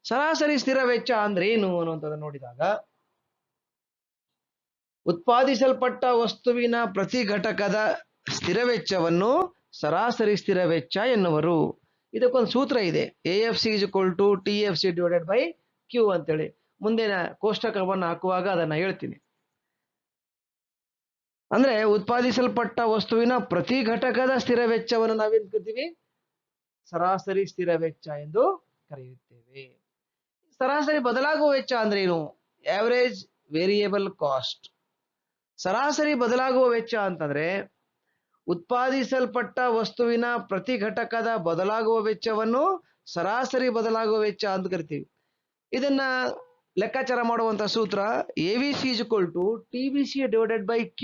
ಸರಾಸರಿ ಸ್ಥಿರ ವೆಚ್ಚ ಅಂದ್ರೆ ಏನು ಅನ್ನುವಂಥದ್ದನ್ನು ನೋಡಿದಾಗ, ಉತ್ಪಾದಿಸಲ್ಪಟ್ಟ ವಸ್ತುವಿನ ಪ್ರತಿ ಘಟಕದ ಸ್ಥಿರ ವೆಚ್ಚವನ್ನು ಸರಾಸರಿ ಸ್ಥಿರ ವೆಚ್ಚ ಎನ್ನುವರು. ಇದಕ್ಕೊಂದು ಸೂತ್ರ ಇದೆ, AFC = TFC / Q ಅಂತೇಳಿ. ಮುಂದಿನ ಕೋಷ್ಟಕವನ್ನು ಹಾಕುವಾಗ ಅದನ್ನ ಹೇಳ್ತೀನಿ. ಅಂದ್ರೆ ಉತ್ಪಾದಿಸಲ್ಪಟ್ಟ ವಸ್ತುವಿನ ಪ್ರತಿ ಘಟಕದ ಸ್ಥಿರ ವೆಚ್ಚವನ್ನು ನಾವೇನ್ ಕರಿತೀವಿ? ಸರಾಸರಿ ಸ್ಥಿರ ವೆಚ್ಚ ಎಂದು ಕರೆಯುತ್ತೇವೆ. ಸರಾಸರಿ ಬದಲಾಗುವ ವೆಚ್ಚ ಅಂದ್ರೆ ಏನು? Average variable cost. ಸರಾಸರಿ ಬದಲಾಗುವ ವೆಚ್ಚ ಅಂತಂದ್ರೆ ಉತ್ಪಾದಿಸಲ್ಪಟ್ಟ ವಸ್ತುವಿನ ಪ್ರತಿ ಘಟಕದ ಬದಲಾಗುವ ವೆಚ್ಚವನ್ನು ಸರಾಸರಿ ಬದಲಾಗುವ ವೆಚ್ಚ ಅಂತ ಕರಿತೀವಿ. ಇದನ್ನ ಲೆಕ್ಕಾಚಾರ ಮಾಡುವಂತ ಸೂತ್ರ AVC = TVC / Q.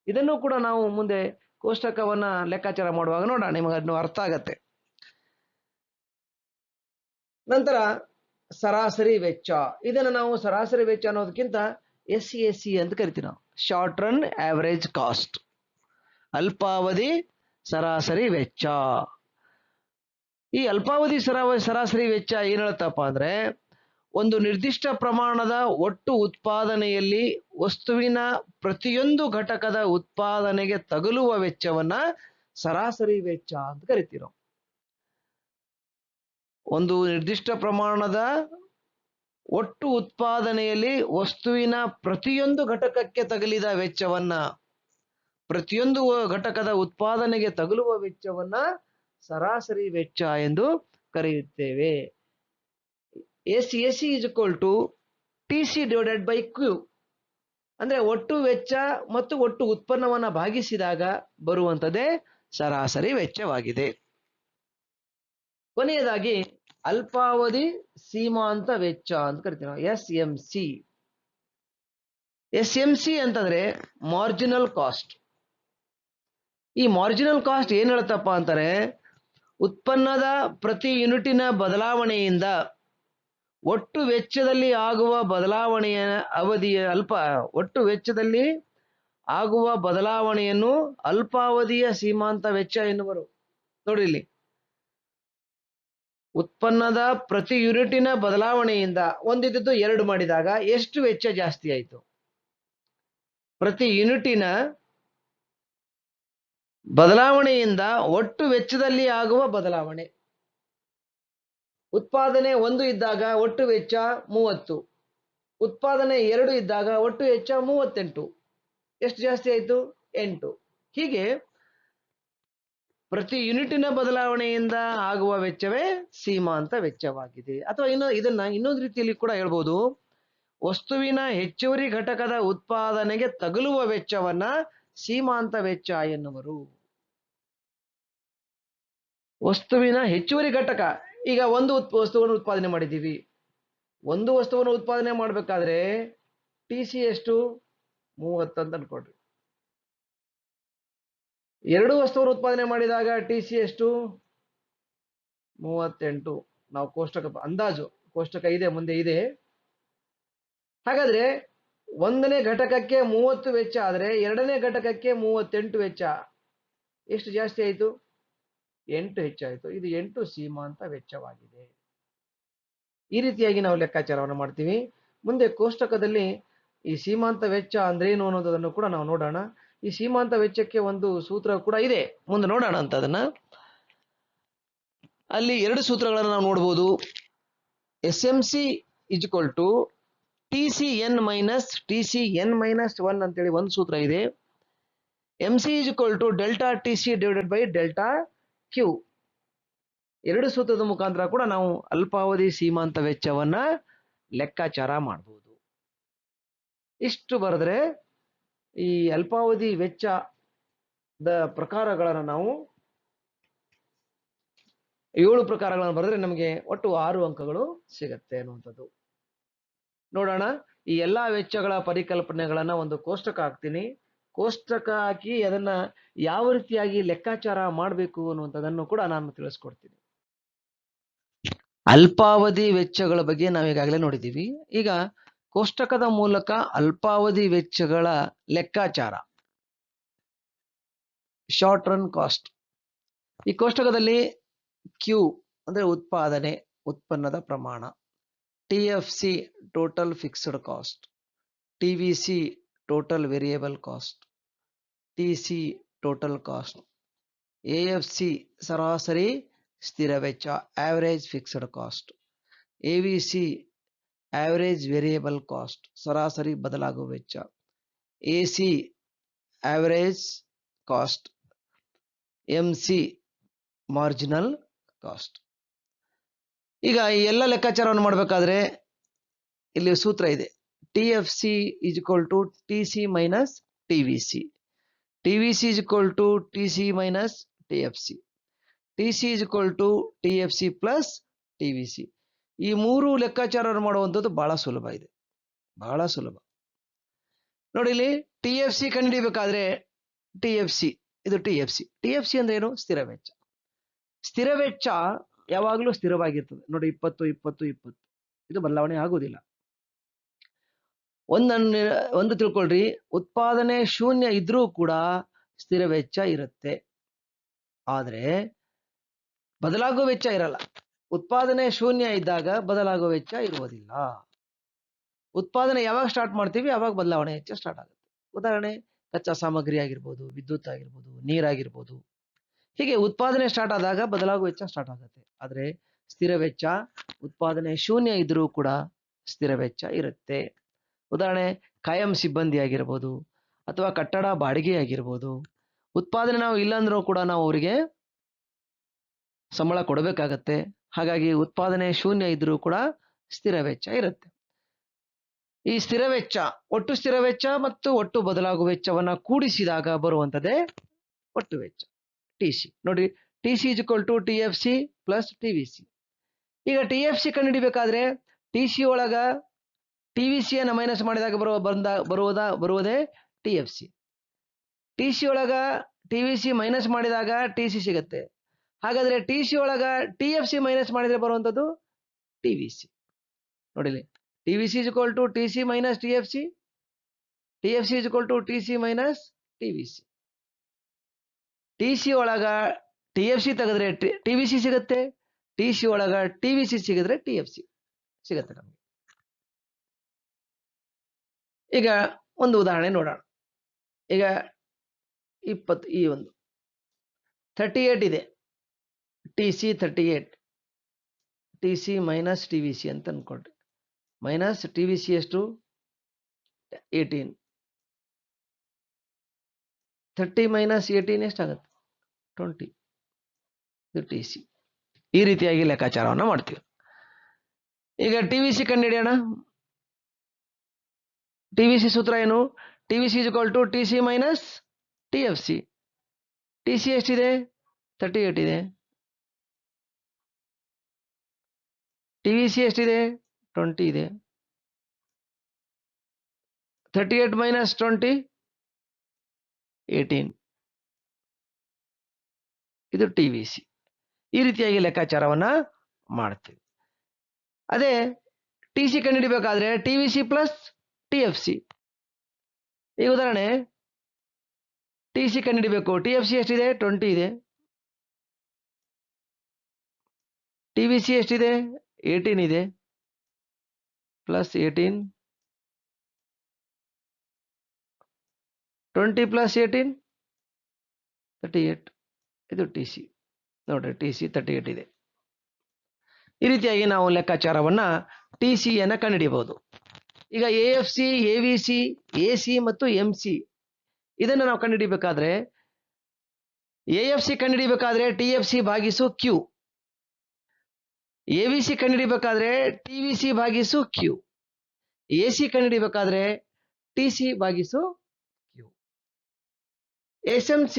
ಇದನ್ನು ಕೂಡ ನಾವು ಮುಂದೆ ಕೋಷ್ಟಕವನ್ನ ಲೆಕ್ಕಾಚಾರ ಮಾಡುವಾಗ ನೋಡೋಣ, ನಿಮಗೆ ಅದನ್ನು ಅರ್ಥ ಆಗತ್ತೆ. ನಂತರ ಸರಾಸರಿ ವೆಚ್ಚ, ಇದನ್ನು ನಾವು ಸರಾಸರಿ ವೆಚ್ಚ ಅನ್ನೋದಕ್ಕಿಂತ SAC ಅಂತ ಕರಿತೀವಿ ನಾವು, ಶಾರ್ಟ್ ರನ್ ಆವರೇಜ್ ಕಾಸ್ಟ್, ಅಲ್ಪಾವಧಿ ಸರಾಸರಿ ವೆಚ್ಚ. ಈ ಅಲ್ಪಾವಧಿ ಸರಾಸರಿ ವೆಚ್ಚ ಏನ್ ಹೇಳುತ್ತಪ್ಪ ಅಂದ್ರೆ, ಒಂದು ನಿರ್ದಿಷ್ಟ ಪ್ರಮಾಣದ ಒಟ್ಟು ಉತ್ಪಾದನೆಯಲ್ಲಿ ವಸ್ತುವಿನ ಪ್ರತಿಯೊಂದು ಘಟಕದ ಉತ್ಪಾದನೆಗೆ ತಗುಲುವ ವೆಚ್ಚವನ್ನ ಸರಾಸರಿ ವೆಚ್ಚ ಅಂತ ಕರಿತೀವಿ ನಾವು. ಒಂದು ನಿರ್ದಿಷ್ಟ ಪ್ರಮಾಣದ ಒಟ್ಟು ಉತ್ಪಾದನೆಯಲ್ಲಿ ವಸ್ತುವಿನ ಪ್ರತಿಯೊಂದು ಘಟಕಕ್ಕೆ ತಗುಲಿದ ವೆಚ್ಚವನ್ನ, ಪ್ರತಿಯೊಂದು ಘಟಕದ ಉತ್ಪಾದನೆಗೆ ತಗುಲುವ ವೆಚ್ಚವನ್ನ ಸರಾಸರಿ ವೆಚ್ಚ ಎಂದು ಕರೆಯುತ್ತೇವೆ. SAC = TC / Q. ಅಂದ್ರೆ ಒಟ್ಟು ವೆಚ್ಚ ಮತ್ತು ಒಟ್ಟು ಉತ್ಪನ್ನವನ್ನ ಭಾಗಿಸಿದಾಗ ಬರುವಂಥದ್ದೇ ಸರಾಸರಿ ವೆಚ್ಚವಾಗಿದೆ. ಕೊನೆಯದಾಗಿ ಅಲ್ಪಾವಧಿ ಸೀಮಾಂತ ವೆಚ್ಚ ಅಂತ ಕರಿತೀವಿ ನಾವು, SMC. SMC ಅಂತಂದ್ರೆ ಮಾರ್ಜಿನಲ್ ಕಾಸ್ಟ್. ಈ ಮಾರ್ಜಿನಲ್ ಕಾಸ್ಟ್ ಏನ್ ಹೇಳುತ್ತಪ್ಪ ಅಂತಾರೆ, ಉತ್ಪನ್ನದ ಪ್ರತಿ ಯೂನಿಟಿನ ಬದಲಾವಣೆಯಿಂದ ಒಟ್ಟು ವೆಚ್ಚದಲ್ಲಿ ಆಗುವ ಬದಲಾವಣೆಯ ಅವಧಿಯ ಒಟ್ಟು ವೆಚ್ಚದಲ್ಲಿ ಆಗುವ ಬದಲಾವಣೆಯನ್ನು ಅಲ್ಪಾವಧಿಯ ಸೀಮಾಂತ ವೆಚ್ಚ ಎನ್ನುವರು. ನೋಡಿ ಇಲ್ಲಿ, ಉತ್ಪನ್ನದ ಪ್ರತಿ ಯೂನಿಟಿನ ಬದಲಾವಣೆಯಿಂದ ಒಂದಿದ್ದು 2 ಮಾಡಿದಾಗ ಎಷ್ಟು ವೆಚ್ಚ ಜಾಸ್ತಿ ಆಯಿತು? ಪ್ರತಿ ಯೂನಿಟಿನ ಬದಲಾವಣೆಯಿಂದ ಒಟ್ಟು ವೆಚ್ಚದಲ್ಲಿ ಆಗುವ ಬದಲಾವಣೆ. ಉತ್ಪಾದನೆ 1 ಇದ್ದಾಗ ಒಟ್ಟು ವೆಚ್ಚ 30, ಉತ್ಪಾದನೆ 2 ಇದ್ದಾಗ ಒಟ್ಟು ವೆಚ್ಚ 38. ಎಷ್ಟು ಜಾಸ್ತಿ ಆಯಿತು? 8. ಹೀಗೆ ಪ್ರತಿ ಯೂನಿಟಿನ ಬದಲಾವಣೆಯಿಂದ ಆಗುವ ವೆಚ್ಚವೇ ಸೀಮಾಂತ ವೆಚ್ಚವಾಗಿದೆ. ಅಥವಾ ಇದನ್ನ ಇನ್ನೊಂದು ರೀತಿಯಲ್ಲಿ ಕೂಡ ಹೇಳ್ಬೋದು, ವಸ್ತುವಿನ ಹೆಚ್ಚುವರಿ ಘಟಕದ ಉತ್ಪಾದನೆಗೆ ತಗುಲುವ ವೆಚ್ಚವನ್ನ ಸೀಮಾಂತ ವೆಚ್ಚ ಎನ್ನುವರು. ವಸ್ತುವಿನ ಹೆಚ್ಚುವರಿ ಘಟಕ, ಈಗ ಒಂದು ವಸ್ತುವನ್ನು ಉತ್ಪಾದನೆ ಮಾಡಿದ್ದೀವಿ. ಒಂದು ವಸ್ತುವನ್ನು ಉತ್ಪಾದನೆ ಮಾಡಬೇಕಾದ್ರೆ TC ಎಷ್ಟು? 30 ಅಂತ ಅನ್ಕೊಡ್ರಿ. 2 ವಸ್ತುವನ್ನು ಉತ್ಪಾದನೆ ಮಾಡಿದಾಗ TC ಎಷ್ಟು? 38. ನಾವು ಅಂದಾಜು ಕೋಷ್ಟಕ ಇದೆ, ಮುಂದೆ ಇದೆ. ಹಾಗಾದ್ರೆ 1ನೇ ಘಟಕಕ್ಕೆ 30 ವೆಚ್ಚ ಆದ್ರೆ 2ನೇ ಘಟಕಕ್ಕೆ 38 ವೆಚ್ಚ. ಎಷ್ಟು ಜಾಸ್ತಿ ಆಯಿತು? 8 ಹೆಚ್ಚಾಯಿತು. ಇದು 8 ಸೀಮಾಂತ ವೆಚ್ಚವಾಗಿದೆ. ಈ ರೀತಿಯಾಗಿ ನಾವು ಲೆಕ್ಕಾಚಾರವನ್ನು ಮಾಡ್ತೀವಿ. ಮುಂದೆ ಕೋಷ್ಟಕದಲ್ಲಿ ಈ ಸೀಮಾಂತ ವೆಚ್ಚ ಅಂದ್ರೇನು ಅನ್ನೋದನ್ನು ಕೂಡ ನಾವು ನೋಡೋಣ. ಈ ಸೀಮಾಂತ ವೆಚ್ಚಕ್ಕೆ ಒಂದು ಸೂತ್ರ ಕೂಡ ಇದೆ, ಮುಂದೆ ನೋಡೋಣ ಅಂತ. ಅದನ್ನ ಅಲ್ಲಿ 2 ಸೂತ್ರಗಳನ್ನು ನಾವು ನೋಡ್ಬೋದು. SMC = TCN - TCN - 1 ಅಂತೇಳಿ ಒಂದು ಸೂತ್ರ ಇದೆ. MC = delta TC / delta Q. 2 ಸೂತ್ರದ ಮುಖಾಂತರ ಕೂಡ ನಾವು ಅಲ್ಪಾವಧಿ ಸೀಮಾಂತ ವೆಚ್ಚವನ್ನ ಲೆಕ್ಕಾಚಾರ ಮಾಡಬಹುದು. ಇಷ್ಟು ಬರೆದ್ರೆ ಈ ಅಲ್ಪಾವಧಿ ವೆಚ್ಚದ ಪ್ರಕಾರಗಳನ್ನು ನಾವು 7 ಪ್ರಕಾರಗಳನ್ನು ಬರೆದ್ರೆ ನಮಗೆ ಒಟ್ಟು 6 ಅಂಕಗಳು ಸಿಗತ್ತೆ ಅನ್ನುವಂಥದ್ದು. ನೋಡೋಣ, ಈ ಎಲ್ಲಾ ವೆಚ್ಚಗಳ ಪರಿಕಲ್ಪನೆಗಳನ್ನ ಒಂದು ಕೋಷ್ಟಕ ಹಾಕ್ತೀನಿ. ಕೋಷ್ಟಕ ಹಾಕಿ ಅದನ್ನ ಯಾವ ರೀತಿಯಾಗಿ ಲೆಕ್ಕಾಚಾರ ಮಾಡಬೇಕು ಅನ್ನುವಂಥದ್ದನ್ನು ಕೂಡ ನಾನು ತಿಳಿಸ್ಕೊಡ್ತೀನಿ. ಅಲ್ಪಾವಧಿ ವೆಚ್ಚಗಳ ಬಗ್ಗೆ ನಾವು ಈಗಾಗಲೇ ನೋಡಿದ್ದೀವಿ. ಈಗ ಕೋಷ್ಟಕದ ಮೂಲಕ ಅಲ್ಪಾವಧಿ ವೆಚ್ಚಗಳ ಲೆಕ್ಕಾಚಾರ, ಶಾರ್ಟ್ ರನ್ ಕಾಸ್ಟ್. ಈ ಕೋಷ್ಟಕದಲ್ಲಿ Q ಅಂದ್ರೆ ಉತ್ಪಾದನೆ, ಉತ್ಪನ್ನದ ಪ್ರಮಾಣ, TFC total fixed cost, TVC total variable cost, TC total cost, AFC ಸರಾಸರಿ ಸ್ಥಿರ ವೆಚ್ಚ average fixed cost, AVC average variable cost ಸರಾಸರಿ ಬದಲಾಗುವ ವೆಚ್ಚ, AC average cost, MC marginal cost. ಈಗ ಈ ಎಲ್ಲ ಲೆಕ್ಕಾಚಾರವನ್ನು ಮಾಡಬೇಕಾದ್ರೆ ಇಲ್ಲಿ ಸೂತ್ರ ಇದೆ. TFC = TC - TVC, TVC = TC - TFC, TC = TFC + TVC. ಈ 3 ಲೆಕ್ಕಾಚಾರವನ್ನು ಮಾಡುವಂಥದ್ದು ಬಹಳ ಸುಲಭ ಇದೆ, ಬಹಳ ಸುಲಭ. ನೋಡಿ, ಇಲ್ಲಿ TFC ಕಂಡುಹಿಡಿಯಬೇಕಾದ್ರೆ ಇದು TFC ಅಂದ್ರೆ ಏನು? ಸ್ಥಿರ ವೆಚ್ಚ. ಸ್ಥಿರ ವೆಚ್ಚ ಯಾವಾಗಲೂ ಸ್ಥಿರವಾಗಿರ್ತದೆ. ನೋಡಿ, 20 20 20, ಇದು ಬದಲಾವಣೆ ಆಗುವುದಿಲ್ಲ. ಒಂದು ತಿಳ್ಕೊಳ್ರಿ, ಉತ್ಪಾದನೆ 0 ಇದ್ರೂ ಕೂಡ ಸ್ಥಿರ ವೆಚ್ಚ ಇರುತ್ತೆ, ಆದ್ರೆ ಬದಲಾಗುವ ವೆಚ್ಚ ಇರಲ್ಲ. ಉತ್ಪಾದನೆ 0 ಇದ್ದಾಗ ಬದಲಾಗುವ ವೆಚ್ಚ ಇರುವುದಿಲ್ಲ. ಉತ್ಪಾದನೆ ಯಾವಾಗ ಸ್ಟಾರ್ಟ್ ಮಾಡ್ತೀವಿ ಅವಾಗ ಬದಲಾವಣೆ ವೆಚ್ಚ ಸ್ಟಾರ್ಟ್ ಆಗುತ್ತೆ. ಉದಾಹರಣೆ, ಕಚ್ಚಾ ಸಾಮಗ್ರಿ ಆಗಿರ್ಬೋದು, ವಿದ್ಯುತ್ ಆಗಿರ್ಬೋದು, ನೀರಾಗಿರ್ಬೋದು. ಹೀಗೆ ಉತ್ಪಾದನೆ ಸ್ಟಾರ್ಟ್ ಆದಾಗ ಬದಲಾಗುವ ವೆಚ್ಚ ಸ್ಟಾರ್ಟ್ ಆಗುತ್ತೆ. ಆದ್ರೆ ಸ್ಥಿರ ವೆಚ್ಚ ಉತ್ಪಾದನೆ 0 ಇದ್ರೂ ಕೂಡ ಸ್ಥಿರ ವೆಚ್ಚ ಇರುತ್ತೆ. ಉದಾಹರಣೆ, ಕಾಯಂ ಸಿಬ್ಬಂದಿ ಆಗಿರ್ಬೋದು ಅಥವಾ ಕಟ್ಟಡ ಬಾಡಿಗೆ ಆಗಿರ್ಬೋದು. ಉತ್ಪಾದನೆ ನಾವು ಇಲ್ಲಾಂದ್ರೂ ಕೂಡ ನಾವು ಅವರಿಗೆ ಸಂಬಳ ಕೊಡಬೇಕಾಗತ್ತೆ. ಹಾಗಾಗಿ ಉತ್ಪಾದನೆ 0 ಇದ್ರೂ ಕೂಡ ಸ್ಥಿರ ವೆಚ್ಚ ಇರುತ್ತೆ. ಈ ಸ್ಥಿರ ವೆಚ್ಚ, ಒಟ್ಟು ಸ್ಥಿರ ವೆಚ್ಚ ಮತ್ತು ಒಟ್ಟು ಬದಲಾಗುವ ವೆಚ್ಚವನ್ನ ಕೂಡಿಸಿದಾಗ ಬರುವಂತದ್ದೇ ಒಟ್ಟು ವೆಚ್ಚ, TC. ನೋಡಿ, TC = TFC + TVC. ಈಗ TFC ಕಂಡುಹಿಡಿಬೇಕಾದ್ರೆ TC ಒಳಗ TVC ಮೈನಸ್ ಮಾಡಿದಾಗ ಬರುವುದೇ TFC. TC ಒಳಗ TVC ಮೈನಸ್ ಮಾಡಿದಾಗ TC ಸಿಗುತ್ತೆ. ಹಾಗಾದ್ರೆ TC ಒಳಗ TFC ಮೈನಸ್ ಮಾಡಿದ್ರೆ ಬರುವಂತದ್ದು TVC. ನೋಡಿಲಿ, TVC is equal to TC minus TFC. TFC is equal to TC minus TVC. TC ಒಳಗ TFC ತೆಗೆದ್ರೆ TVC ಸಿಗುತ್ತೆ. TC ಒಳಗ TVC ಸಿಗಿದ್ರೆ TFC ಸಿಗುತ್ತೆ ನಮಗೆ. ಈಗ ಒಂದು ಉದಾಹರಣೆ ನೋಡೋಣ. ಈಗ 20 ಈ ಒಂದು 38 ಇದೆ. TC 38, TC ಮೈನಸ್ TVC ಅಂತ ಅನ್ಕೊಂಡ್ರಿ. ಮೈನಸ್ TVC ಎಷ್ಟು 18, 30 ಮೈನಸ್ 18 ಎಷ್ಟಾಗುತ್ತೆ 20. ಇದು TC. ಈ ರೀತಿಯಾಗಿ ಲೆಕ್ಕಾಚಾರವನ್ನು ಮಾಡ್ತೀವಿ. ಈಗ TVC ಕಂಡುಹಿಡಿಯೋಣ. TVC ಸೂತ್ರ ಏನು? TVC is equal to TC minus TFC. TC ಎಷ್ಟಿದೆ 38 ಇದೆ. TVC ಎಷ್ಟಿದೆ 20 ಇದೆ. 38 ಮೈನಸ್ 20 18. ಇದು TVC. ಈ ರೀತಿಯಾಗಿ ಲೆಕ್ಕಾಚಾರವನ್ನ ಮಾಡ್ತೀವಿ. ಅದೇ TC ಕಂಡುಹಿಡಿಬೇಕಾದ್ರೆ TVC ಪ್ಲಸ್ TFC. ಈ ಉದಾಹರಣೆ TC ಕಂಡುಹಿಡಿಬೇಕು. TFC ಎಷ್ಟಿದೆ 20 ಇದೆ. TVC ಎಷ್ಟಿದೆ 18 ಇದೆ. Plus 18, 20 plus 18 38. ಇದು TC. ನೋಡ್ರಿ, TC 38 ಇದೆ. ಈ ರೀತಿಯಾಗಿ ನಾವು ಲೆಕ್ಕಾಚಾರವನ್ನ TCಯನ್ನ ಕಂಡುಹಿಡಿಯಬಹುದು. ಈಗ AFC, AVC, AC ಮತ್ತು MC ಇದನ್ನು ನಾವು ಕಂಡುಹಿಡಿಬೇಕಾದ್ರೆ AFC ಕಂಡುಹಿಡಿಬೇಕಾದ್ರೆ TFC ಭಾಗಿಸು Q. AVC ಕಂಡುಹಿಡಿಬೇಕಾದ್ರೆ TVC ಭಾಗಿಸು Q. AC ಕಂಡುಹಿಡಿಬೇಕಾದ್ರೆ TC ಭಾಗಿಸು Q. SMC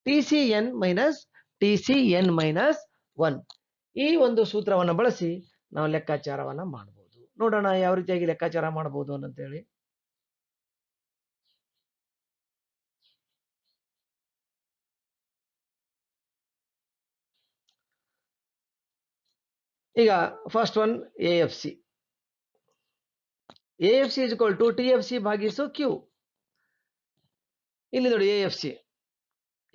TCN minus TCN minus 1. ಈ ಒಂದು ಸೂತ್ರವನ್ನು ಬಳಸಿ ನಾವು ಲೆಕ್ಕಾಚಾರವನ್ನ ಮಾಡಬಹುದು. ನೋಡೋಣ ಯಾವ ರೀತಿಯಾಗಿ ಲೆಕ್ಕಾಚಾರ ಮಾಡಬಹುದು ಅಂತೇಳಿ. ಈಗ first one AFC. AFC is equal to TFC ಭಾಗಿಸು Q. ಇಲ್ಲಿ ನೋಡಿ AFC.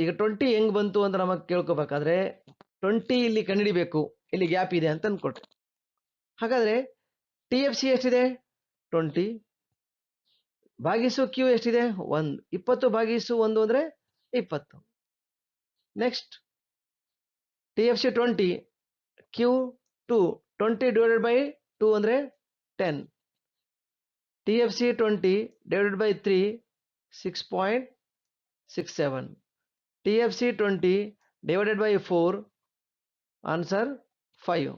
ಈಗ 20 ಹೆಂಗ್ ಬಂತು ಅಂತ ನಮಗೆ ಕೇಳ್ಕೋಬೇಕಾದ್ರೆ 20 ಇಲ್ಲಿ ಕಂಡುಹಿಡಿಬೇಕು. ಇಲ್ಲಿ ಗ್ಯಾಪ್ ಇದೆ ಅಂತ ಅನ್ಕೊಟ್ರಿ. ಹಾಗಾದ್ರೆ TFC ಎಷ್ಟಿದೆ 20 ಭಾಗಿಸು Q ಎಷ್ಟಿದೆ 1. 20 ಭಾಗಿಸು 1 ಅಂದ್ರೆ 20. Next TFC 20, Q 2. 20 divided by 2 ಅಂದ್ರೆ 10. TFC 20 divided by 3 6.67. TFC 20 divided by 4 answer 5.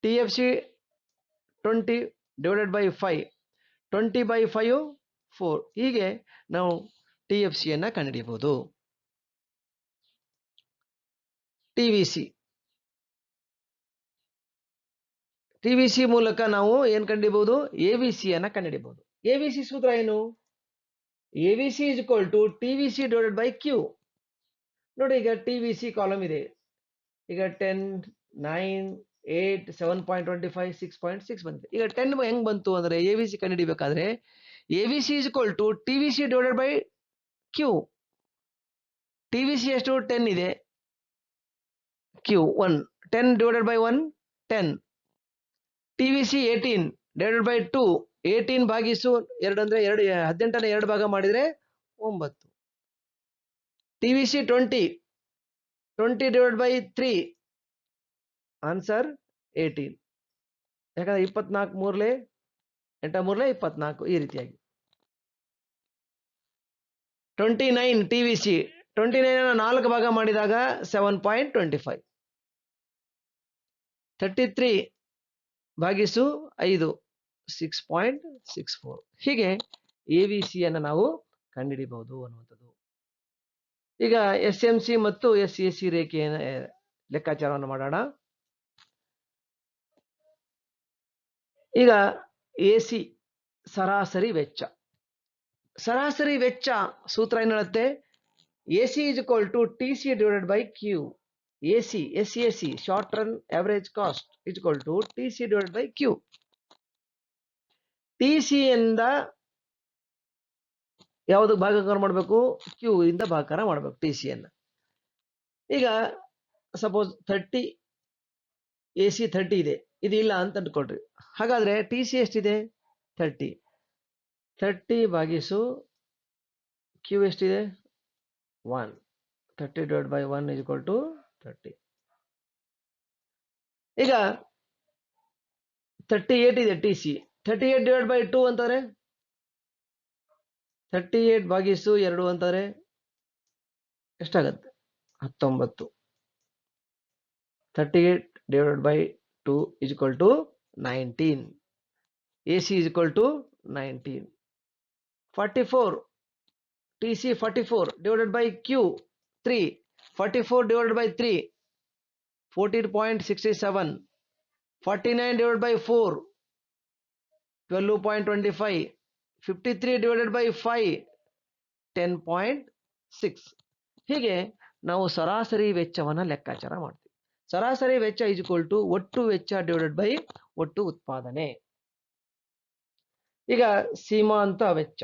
TFC 20 divided by 5 20 by 5 4. ಹೀಗೆ ನಾವು TFCಯನ್ನ ಕಂಡುಹಿಡಿಯಬಹುದು. TVC ಮೂಲಕ ನಾವು ಏನು ಕಂಡುಹಿಡಿಯಬಹುದು? AVCಯನ್ನ ಕಂಡುಹಿಡಿಯಬಹುದು. AVC ಸೂತ್ರ ಏನು? AVC is equal to TVC divided by Q. ನೋಡಿ, ಈಗ TVC ಕಾಲಮ್ ಇದೆ. ಈಗ 10, 9, 8, 7.25, 6.6 ಬಂದಿದೆ. ಈಗ 10 ಹೆಂಗ್ ಬಂತು ಅಂದ್ರೆ AVC ಕಂಡುಹಿಡಿಯಬೇಕಾದ್ರೆ AVC is equal to TVC divided by Q. TVC ಎಷ್ಟು 10 ಇದೆ. Q 1. 10 divided by 1 10. TVC 18 divided by 2. 18 ಭಾಗಿಸು 2 ಅಂದ್ರೆ 18ನ 2 ಭಾಗ ಮಾಡಿದ್ರೆ 9. TVC 20 divided by 3 answer 18. ಯಾಕಂದ್ರೆ 24 3 8 3 24. ಈ ರೀತಿಯಾಗಿ 29 TVC 29ನ 4 ಭಾಗ ಮಾಡಿದಾಗ 7.25. 33 ಭಾಗಿಸು 5 6.64. ಹೀಗೆ AVCಯನ್ನು ನಾವು ಕಂಡುಹಿಡಿಯಬಹುದು ಅನ್ನುವಂಥದ್ದು. ಈಗ SMC ಮತ್ತು SAC ರೇಖೆಯ ಲೆಕ್ಕಾಚಾರವನ್ನು ಮಾಡೋಣ. ಈಗ ಎಸಿ ಸರಾಸರಿ ವೆಚ್ಚ. ಸರಾಸರಿ ವೆಚ್ಚ ಸೂತ್ರ ಏನು ಹೇಳುತ್ತೆ? AC is equal to T C divided by Q. AC as short run average cost is equal to T C divided by Q. T C ಇಂದ ಯಾವುದು ಭಾಗಾಕಾರ ಮಾಡಬೇಕು? ಕ್ಯೂ ಇಂದ ಭಾಗಾಕಾರ ಮಾಡಬೇಕು ಟಿ ಸಿ ಅನ್ನ. ಈಗ ಸಪೋಸ್ 30 ಎಸಿ 30 ಇದೆ, ಇದು ಇಲ್ಲ ಅಂತ ಅಂದ್ಕೊಳ್ರಿ. ಹಾಗಾದ್ರೆ ಟಿ ಸಿ ಎಷ್ಟಿದೆ? 30 ಭಾಗಿಸು ಕ್ಯೂ ಎಷ್ಟಿದೆ? 1. 30 divide by 1 is equal to 30. ಈಗ 38 ಇದೆ ಟಿ ಸಿ. 38 ಡಿವೈಡ್ ಬೈ 2 ಅಂತಾರೆ 38 ಭಾಗಿಸು 2 ಅಂತಾರೆ ಎಷ್ಟಾಗತ್ತೆ? 19. 38 divided by 2 is equal to 19. AC is equal to 19. 44. TC 44 divided by Q 3. 44 divided by 3 14.67. 49 divided by 4 12.25. 53 divided by 5 10.6. ಹೀಗೆ ನಾವು ಸರಾಸರಿ ವೆಚ್ಚವನ್ನು ಲೆಕ್ಕಾಚಾರ ಮಾಡ್ತೀವಿ. ಸರಾಸರಿ ವೆಚ್ಚ ಇಸ್ ಈಕ್ವಲ್ ಟು ಒಟ್ಟು ವೆಚ್ಚ ಡಿವೈಡೆಡ್ ಬೈ ಒಟ್ಟು ಉತ್ಪಾದನೆ. ಈಗ ಸೀಮಾಂತ ವೆಚ್ಚ.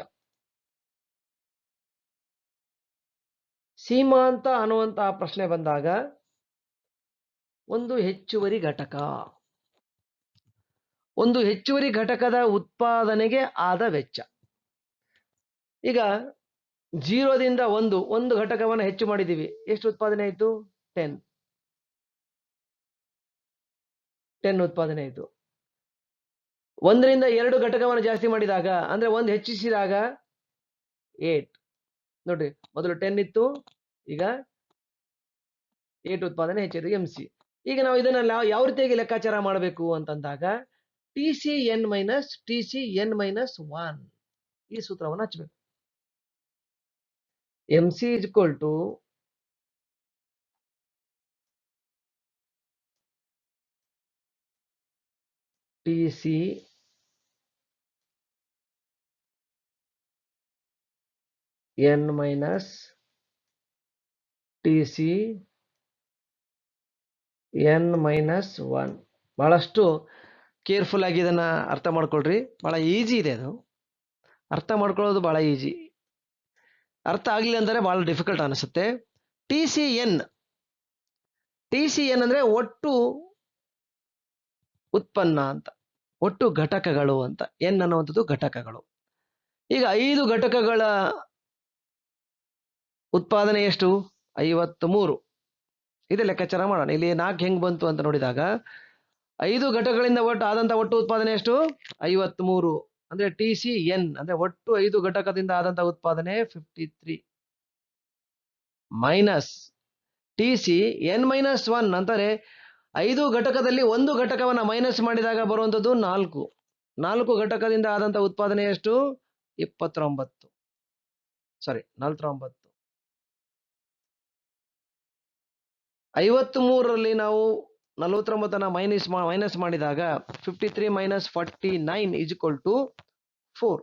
ಸೀಮಾಂತ ಅನ್ನುವಂತಹ ಪ್ರಶ್ನೆ ಬಂದಾಗ ಒಂದು ಹೆಚ್ಚುವರಿ ಘಟಕ, ಒಂದು ಹೆಚ್ಚುವರಿ ಘಟಕದ ಉತ್ಪಾದನೆಗೆ ಆದ ವೆಚ್ಚ. ಈಗ 0 ದಿಂದ ಒಂದು ಘಟಕವನ್ನು ಹೆಚ್ಚು ಮಾಡಿದ್ದೀವಿ, ಎಷ್ಟು ಉತ್ಪಾದನೆ ಆಯಿತು? 10 ಉತ್ಪಾದನೆ ಆಯಿತು. 1 ರಿಂದ 2 ಘಟಕವನ್ನು ಜಾಸ್ತಿ ಮಾಡಿದಾಗ, ಅಂದ್ರೆ 1 ಹೆಚ್ಚಿಸಿದಾಗ 8. ನೋಡ್ರಿ, ಮೊದಲು 10 ಇತ್ತು, ಈಗ 8 ಉತ್ಪಾದನೆ ಹೆಚ್ಚಿದೆ MC. ಈಗ ನಾವು ಇದನ್ನ ಯಾವ ರೀತಿಯಾಗಿ ಲೆಕ್ಕಾಚಾರ ಮಾಡಬೇಕು ಅಂತಂದಾಗ TCN ಮೈನಸ್ TCN ಮೈನಸ್ 1 ಈ ಸೂತ್ರವನ್ನು ಹಚ್ಚಬೇಕು. MC is equal to TCN minus TCN minus 1. ಬಹಳಷ್ಟು ಕೇರ್ಫುಲ್ ಆಗಿ ಇದನ್ನ ಅರ್ಥ ಮಾಡ್ಕೊಳ್ರಿ. ಬಹಳ ಈಜಿ ಇದೆ, ಅದು ಅರ್ಥ ಮಾಡ್ಕೊಳ್ಳೋದು ಬಹಳ ಈಜಿ. ಅರ್ಥ ಆಗ್ಲಿಲ್ಲ ಅಂದರೆ ಬಹಳ ಡಿಫಿಕಲ್ಟ್ ಅನಿಸುತ್ತೆ. TCN ಅಂದ್ರೆ ಒಟ್ಟು ಉತ್ಪನ್ನ ಅಂತ, ಒಟ್ಟು ಘಟಕಗಳು ಅಂತ. ಎನ್ ಅನ್ನುವಂಥದ್ದು ಘಟಕಗಳು. ಈಗ 5 ಘಟಕಗಳ ಉತ್ಪಾದನೆ ಎಷ್ಟು? 53. ಇದೆ ಲೆಕ್ಕಾಚಾರ ಮಾಡೋಣ. ಇಲ್ಲಿ 4 ಹೆಂಗ್ ಬಂತು ಅಂತ ನೋಡಿದಾಗ 5 ಘಟಕಗಳಿಂದ ಆದಂತ ಒಟ್ಟು ಉತ್ಪಾದನೆ ಎಷ್ಟು? 53. ಅಂದ್ರೆ TCN ಅಂದ್ರೆ ಒಟ್ಟು 5 ಘಟಕದಿಂದ ಆದಂತ ಉತ್ಪಾದನೆ 53 ಮೈನಸ್ TCN ಮೈನಸ್ 1 ಅಂತಾರೆ 5 ಘಟಕದಲ್ಲಿ 1 ಘಟಕವನ್ನ ಮೈನಸ್ ಮಾಡಿದಾಗ ಬರುವಂತದ್ದು 4. 4 ಘಟಕದಿಂದ ಆದಂತ ಉತ್ಪಾದನೆ ಎಷ್ಟು? 49. 53ರಲ್ಲಿ ನಾವು 49 ಮೈನಸ್ ಮಾಡಿದಾಗ 53 ಮೈನಸ್ 49 ಇಸ್ ಈಕ್ವಲ್ ಟು 4.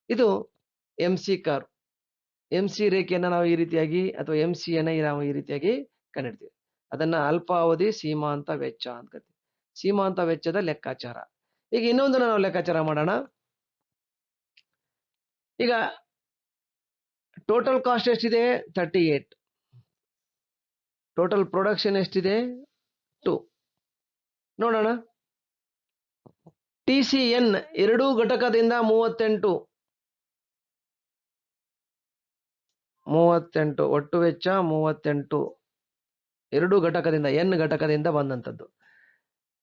ಇದು MC ಕರ್ವ್. MC ರೇಖೆಯನ್ನು ನಾವು ಈ ರೀತಿಯಾಗಿ, ಅಥವಾ MC ಅನ್ನ ನಾವು ಈ ರೀತಿಯಾಗಿ ಕಂಡಿಡ್ತೀವಿ. ಅದನ್ನ ಅಲ್ಪಾವಧಿ ಸೀಮಾಂತ ವೆಚ್ಚ ಅಂತ ಕರಿತೀವಿ. ಸೀಮಾಂತ ವೆಚ್ಚದ ಲೆಕ್ಕಾಚಾರ. ಈಗ ಇನ್ನೊಂದನ್ನು ನಾವು ಲೆಕ್ಕಾಚಾರ ಮಾಡೋಣ. ಈಗ ಟೋಟಲ್ ಕಾಸ್ಟ್ ಎಷ್ಟಿದೆ? 38. ಟೋಟಲ್ ಪ್ರೊಡಕ್ಷನ್ ಎಷ್ಟಿದೆ? 2. ನೋಡೋಣ. TCN 2 ಘಟಕದಿಂದ 38. ಒಟ್ಟು ವೆಚ್ಚ 38. 2 ಘಟಕದಿಂದ, N ಘಟಕದಿಂದ ಬಂದಂಥದ್ದು.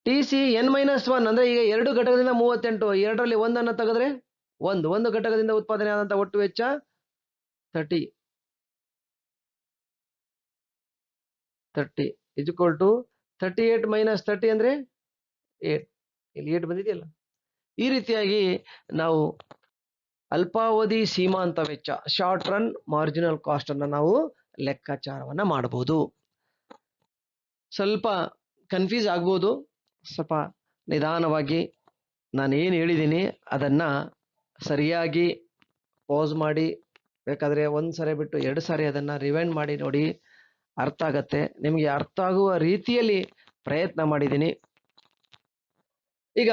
TCN ಮೈನಸ್ 1 ಅಂದ್ರೆ ಈಗ 2 ಘಟಕದಿಂದ 38, 2ರಲ್ಲಿ 1 ಅನ್ನು ತೆಗೆದ್ರೆ 1 ಘಟಕದಿಂದ ಉತ್ಪಾದನೆ ಆದಂತ ಒಟ್ಟು ವೆಚ್ಚ 30 ಇಸ್ ಈಕ್ವಲ್ ಟು 38 ಮೈನಸ್ 30 ಅಂದ್ರೆ 8. ಇಲ್ಲಿ 8 ಬಂದಿದೆಯಲ್ಲ. ಈ ರೀತಿಯಾಗಿ ನಾವು ಅಲ್ಪಾವಧಿ ಸೀಮಾಂತ ವೆಚ್ಚ, ಶಾರ್ಟ್ ರನ್ ಮಾರ್ಜಿನಲ್ ಕಾಸ್ಟ್ ಅನ್ನ ನಾವು ಲೆಕ್ಕಾಚಾರವನ್ನ ಮಾಡಬಹುದು. ಸ್ವಲ್ಪ ಕನ್ಫ್ಯೂಸ್ ಆಗ್ಬೋದು, ಸ್ವಲ್ಪ ನಿಧಾನವಾಗಿ ನಾನು ಏನು ಹೇಳಿದ್ದೀನಿ ಅದನ್ನು ಸರಿಯಾಗಿ ಪಾಸ್ ಮಾಡಿ, ಬೇಕಾದರೆ ಒಂದು ಸಾರಿ ಬಿಟ್ಟು 2 ಸಾರಿ ಅದನ್ನು ರಿವೈಂಡ್ ಮಾಡಿ ನೋಡಿ, ಅರ್ಥ ಆಗತ್ತೆ. ನಿಮಗೆ ಅರ್ಥ ಆಗುವ ರೀತಿಯಲ್ಲಿ ಪ್ರಯತ್ನ ಮಾಡಿದ್ದೀನಿ. ಈಗ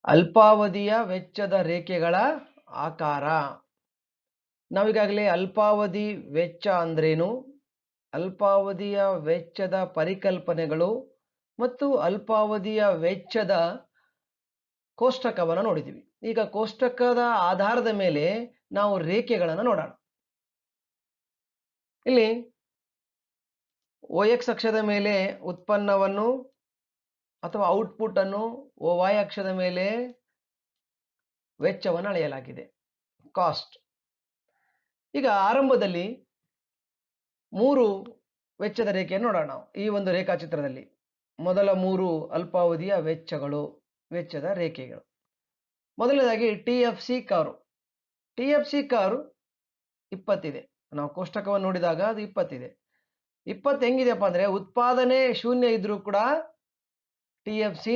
ಅಲ್ಪಾವಧಿಯ ವೆಚ್ಚದ ರೇಖೆಗಳ ಆಕಾರ. ನಾವೀಗಾಗಲೇ ಅಲ್ಪಾವಧಿ ವೆಚ್ಚ ಅಂದ್ರೇನು, ಅಲ್ಪಾವಧಿಯ ವೆಚ್ಚದ ಪರಿಕಲ್ಪನೆಗಳು ಮತ್ತು ಅಲ್ಪಾವಧಿಯ ವೆಚ್ಚದ ಕೋಷ್ಟಕವನ್ನು ನೋಡಿದ್ದೀವಿ. ಈಗ ಕೋಷ್ಟಕದ ಆಧಾರದ ಮೇಲೆ ನಾವು ರೇಖೆಗಳನ್ನು ನೋಡೋಣ. ಇಲ್ಲಿ OX ಅಕ್ಷದ ಮೇಲೆ ಉತ್ಪನ್ನವನ್ನು ಅಥವಾ ಔಟ್ಪುಟ್ ಅನ್ನು, Y ಅಕ್ಷದ ಮೇಲೆ ವೆಚ್ಚವನ್ನು ಅಳೆಯಲಾಗಿದೆ, ಕಾಸ್ಟ್. ಈಗ ಆರಂಭದಲ್ಲಿ 3 ವೆಚ್ಚದ ರೇಖೆಯನ್ನು ನೋಡೋಣ ನಾವು ಈ ಒಂದು ರೇಖಾಚಿತ್ರದಲ್ಲಿ. ಮೊದಲ 3 ಅಲ್ಪಾವಧಿಯ ವೆಚ್ಚದ ರೇಖೆಗಳು. ಮೊದಲನೇದಾಗಿ TFC ಕರ್ವ್. TFC ಕರ್ವ್ 20 ಇದೆ. ನಾವು ಕೋಷ್ಟಕವನ್ನು ನೋಡಿದಾಗ ಅದು 20 ಇದೆ. 20 ಹೆಂಗಿದೆಯಪ್ಪ ಅಂದ್ರೆ, ಉತ್ಪಾದನೆ ಶೂನ್ಯ ಇದ್ರೂ ಕೂಡ TFC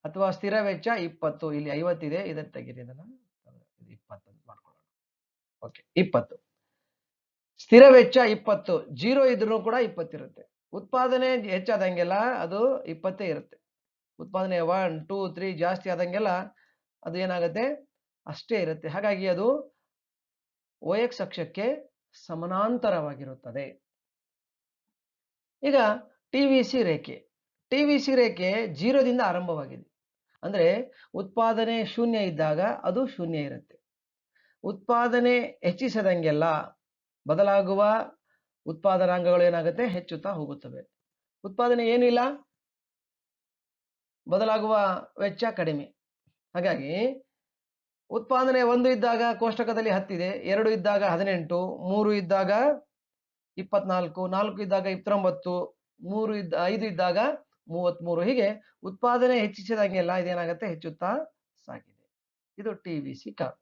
ಅಥವಾ ಸ್ಥಿರ ವೆಚ್ಚ 20. ಇಲ್ಲಿ 50 ಇದೆ, ಇದನ್ನು ತೆಗೀರಿ, ಇದನ್ನ 20 ಅಂತ ಮಾಡ್ಕೊಳ್ಳೋಣ. ಓಕೆ, 20 ಸ್ಥಿರ ವೆಚ್ಚ 20. 0 ಇದ್ರೂ ಕೂಡ 20 ಇರುತ್ತೆ. ಉತ್ಪಾದನೆ ಹೆಚ್ಚಾದಂಗೆಲ್ಲ ಅದು 20 ಇರುತ್ತೆ. ಉತ್ಪಾದನೆ 1, 2, 3 ಜಾಸ್ತಿ ಆದಂಗೆಲ್ಲ ಅದು ಏನಾಗುತ್ತೆ, ಅಷ್ಟೇ ಇರುತ್ತೆ. ಹಾಗಾಗಿ ಅದು OX ಅಕ್ಷಕ್ಕೆ ಸಮಾನಾಂತರವಾಗಿರುತ್ತದೆ. ಈಗ TVC ರೇಖೆ. TVC ರೇಖೆ 0ದಿಂದ ಆರಂಭವಾಗಿದೆ. ಅಂದ್ರೆ ಉತ್ಪಾದನೆ ಶೂನ್ಯ ಇದ್ದಾಗ ಅದು ಶೂನ್ಯ ಇರುತ್ತೆ. ಉತ್ಪಾದನೆ ಹೆಚ್ಚಿಸದಂಗೆಲ್ಲ ಬದಲಾಗುವ ಉತ್ಪಾದನಾಂಗಗಳು ಏನಾಗುತ್ತೆ, ಹೆಚ್ಚುತ್ತಾ ಹೋಗುತ್ತವೆ. ಉತ್ಪಾದನೆ ಏನಿಲ್ಲ, ಬದಲಾಗುವ ವೆಚ್ಚ ಕಡಿಮೆ. ಹಾಗಾಗಿ ಉತ್ಪಾದನೆ 1 ಇದ್ದಾಗ ಕೋಷ್ಟಕದಲ್ಲಿ 10 ಇದೆ, 2 ಇದ್ದಾಗ 18, 3 ಇದ್ದಾಗ 24, 4 ಇದ್ದಾಗ 29, 5 ಇದ್ದಾಗ 33. ಹೀಗೆ ಉತ್ಪಾದನೆ ಹೆಚ್ಚಿಸಿದಂಗೆಲ್ಲ ಇದೇನಾಗುತ್ತೆ, ಹೆಚ್ಚುತ್ತಾ ಸಾಗಿದೆ. ಇದು TVC ಕರ್ವ್.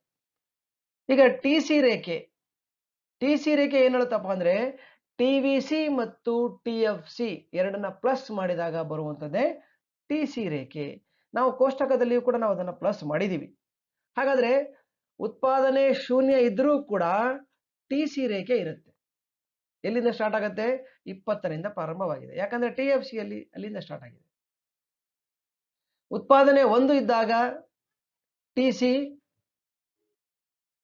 ಈಗ TC ರೇಖೆ. TC ರೇಖೆ ಏನ್ ಹೇಳುತ್ತಪ್ಪ ಅಂದ್ರೆ, TVC ಮತ್ತು TFC ಎರಡನ್ನ ಪ್ಲಸ್ ಮಾಡಿದಾಗ ಬರುವಂಥದ್ದೇ TC ರೇಖೆ. ನಾವು ಕೋಷ್ಟಕದಲ್ಲಿಯೂ ಕೂಡ ನಾವು ಅದನ್ನು ಪ್ಲಸ್ ಮಾಡಿದ್ದೀವಿ. ಹಾಗಾದ್ರೆ ಉತ್ಪಾದನೆ ಶೂನ್ಯ ಇದ್ರೂ ಕೂಡ TC ರೇಖೆ ಇರುತ್ತೆ. ಎಲ್ಲಿಂದ ಸ್ಟಾರ್ಟ್ ಆಗುತ್ತೆ, 20ರಿಂದ ಪ್ರಾರಂಭವಾಗಿದೆ. ಯಾಕಂದ್ರೆ TFC ಅಲ್ಲಿಂದ ಸ್ಟಾರ್ಟ್ ಆಗಿದೆ. ಉತ್ಪಾದನೆ 1 ಇದ್ದಾಗ TC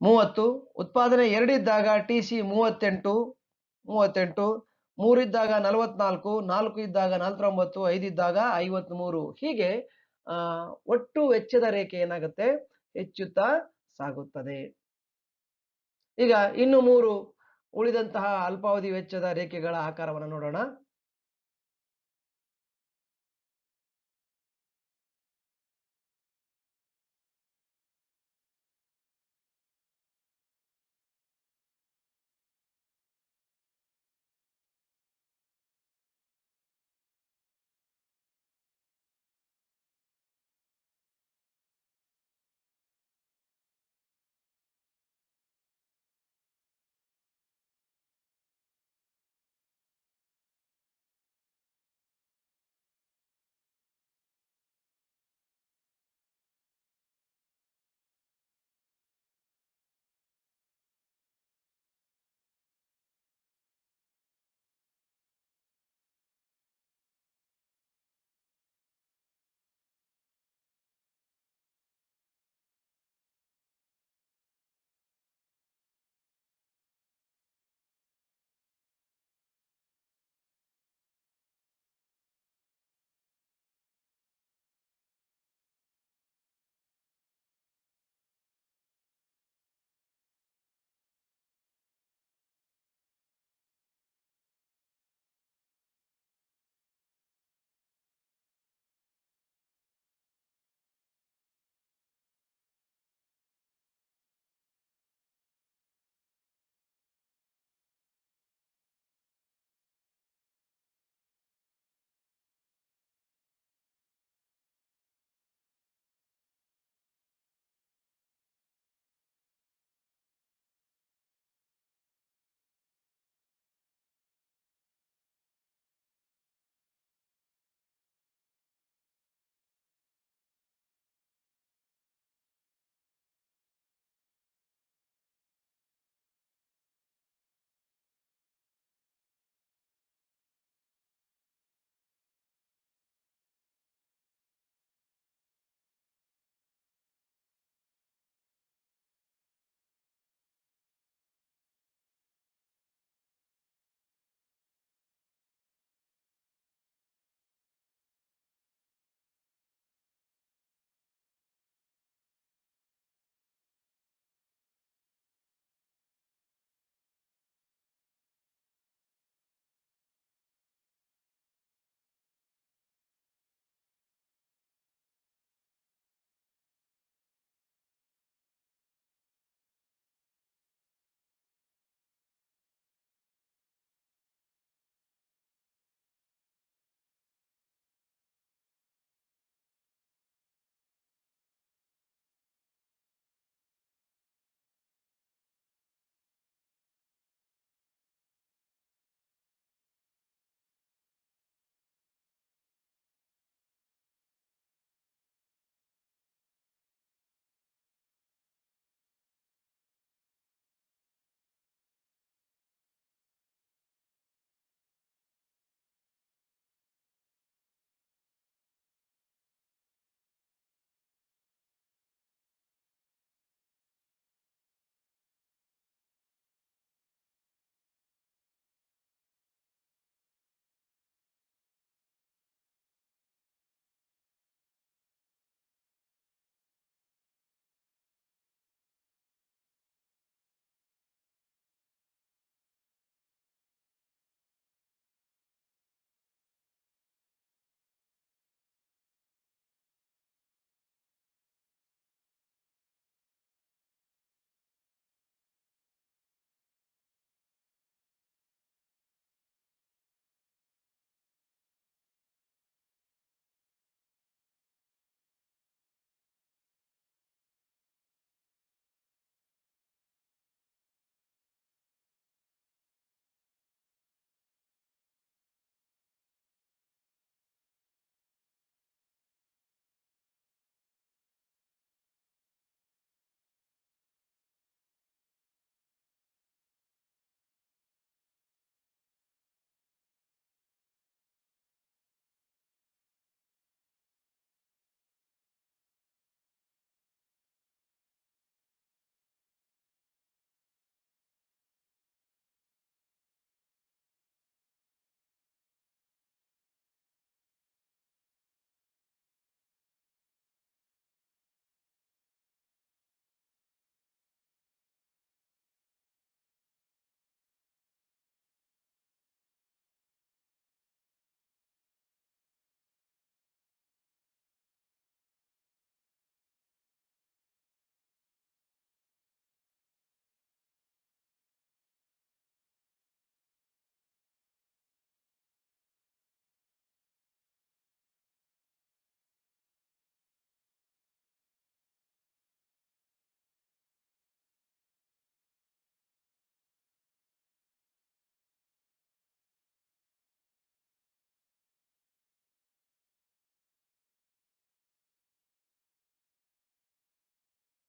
30, ಉತ್ಪಾದನೆ 2 ಇದ್ದಾಗ TC 38, 3 ಇದ್ದಾಗ 44, 4 ಇದ್ದಾಗ 49, 5 ಇದ್ದಾಗ 53. ಹೀಗೆ ಒಟ್ಟು ವೆಚ್ಚದ ರೇಖೆ ಏನಾಗುತ್ತೆ, ಹೆಚ್ಚುತ್ತಾ ಸಾಗುತ್ತದೆ. ಈಗ ಇನ್ನು 3 ಉಳಿದಂತಹ ಅಲ್ಪಾವಧಿ ವೆಚ್ಚದ ರೇಖೆಗಳ ಆಕಾರವನ್ನು ನೋಡೋಣ.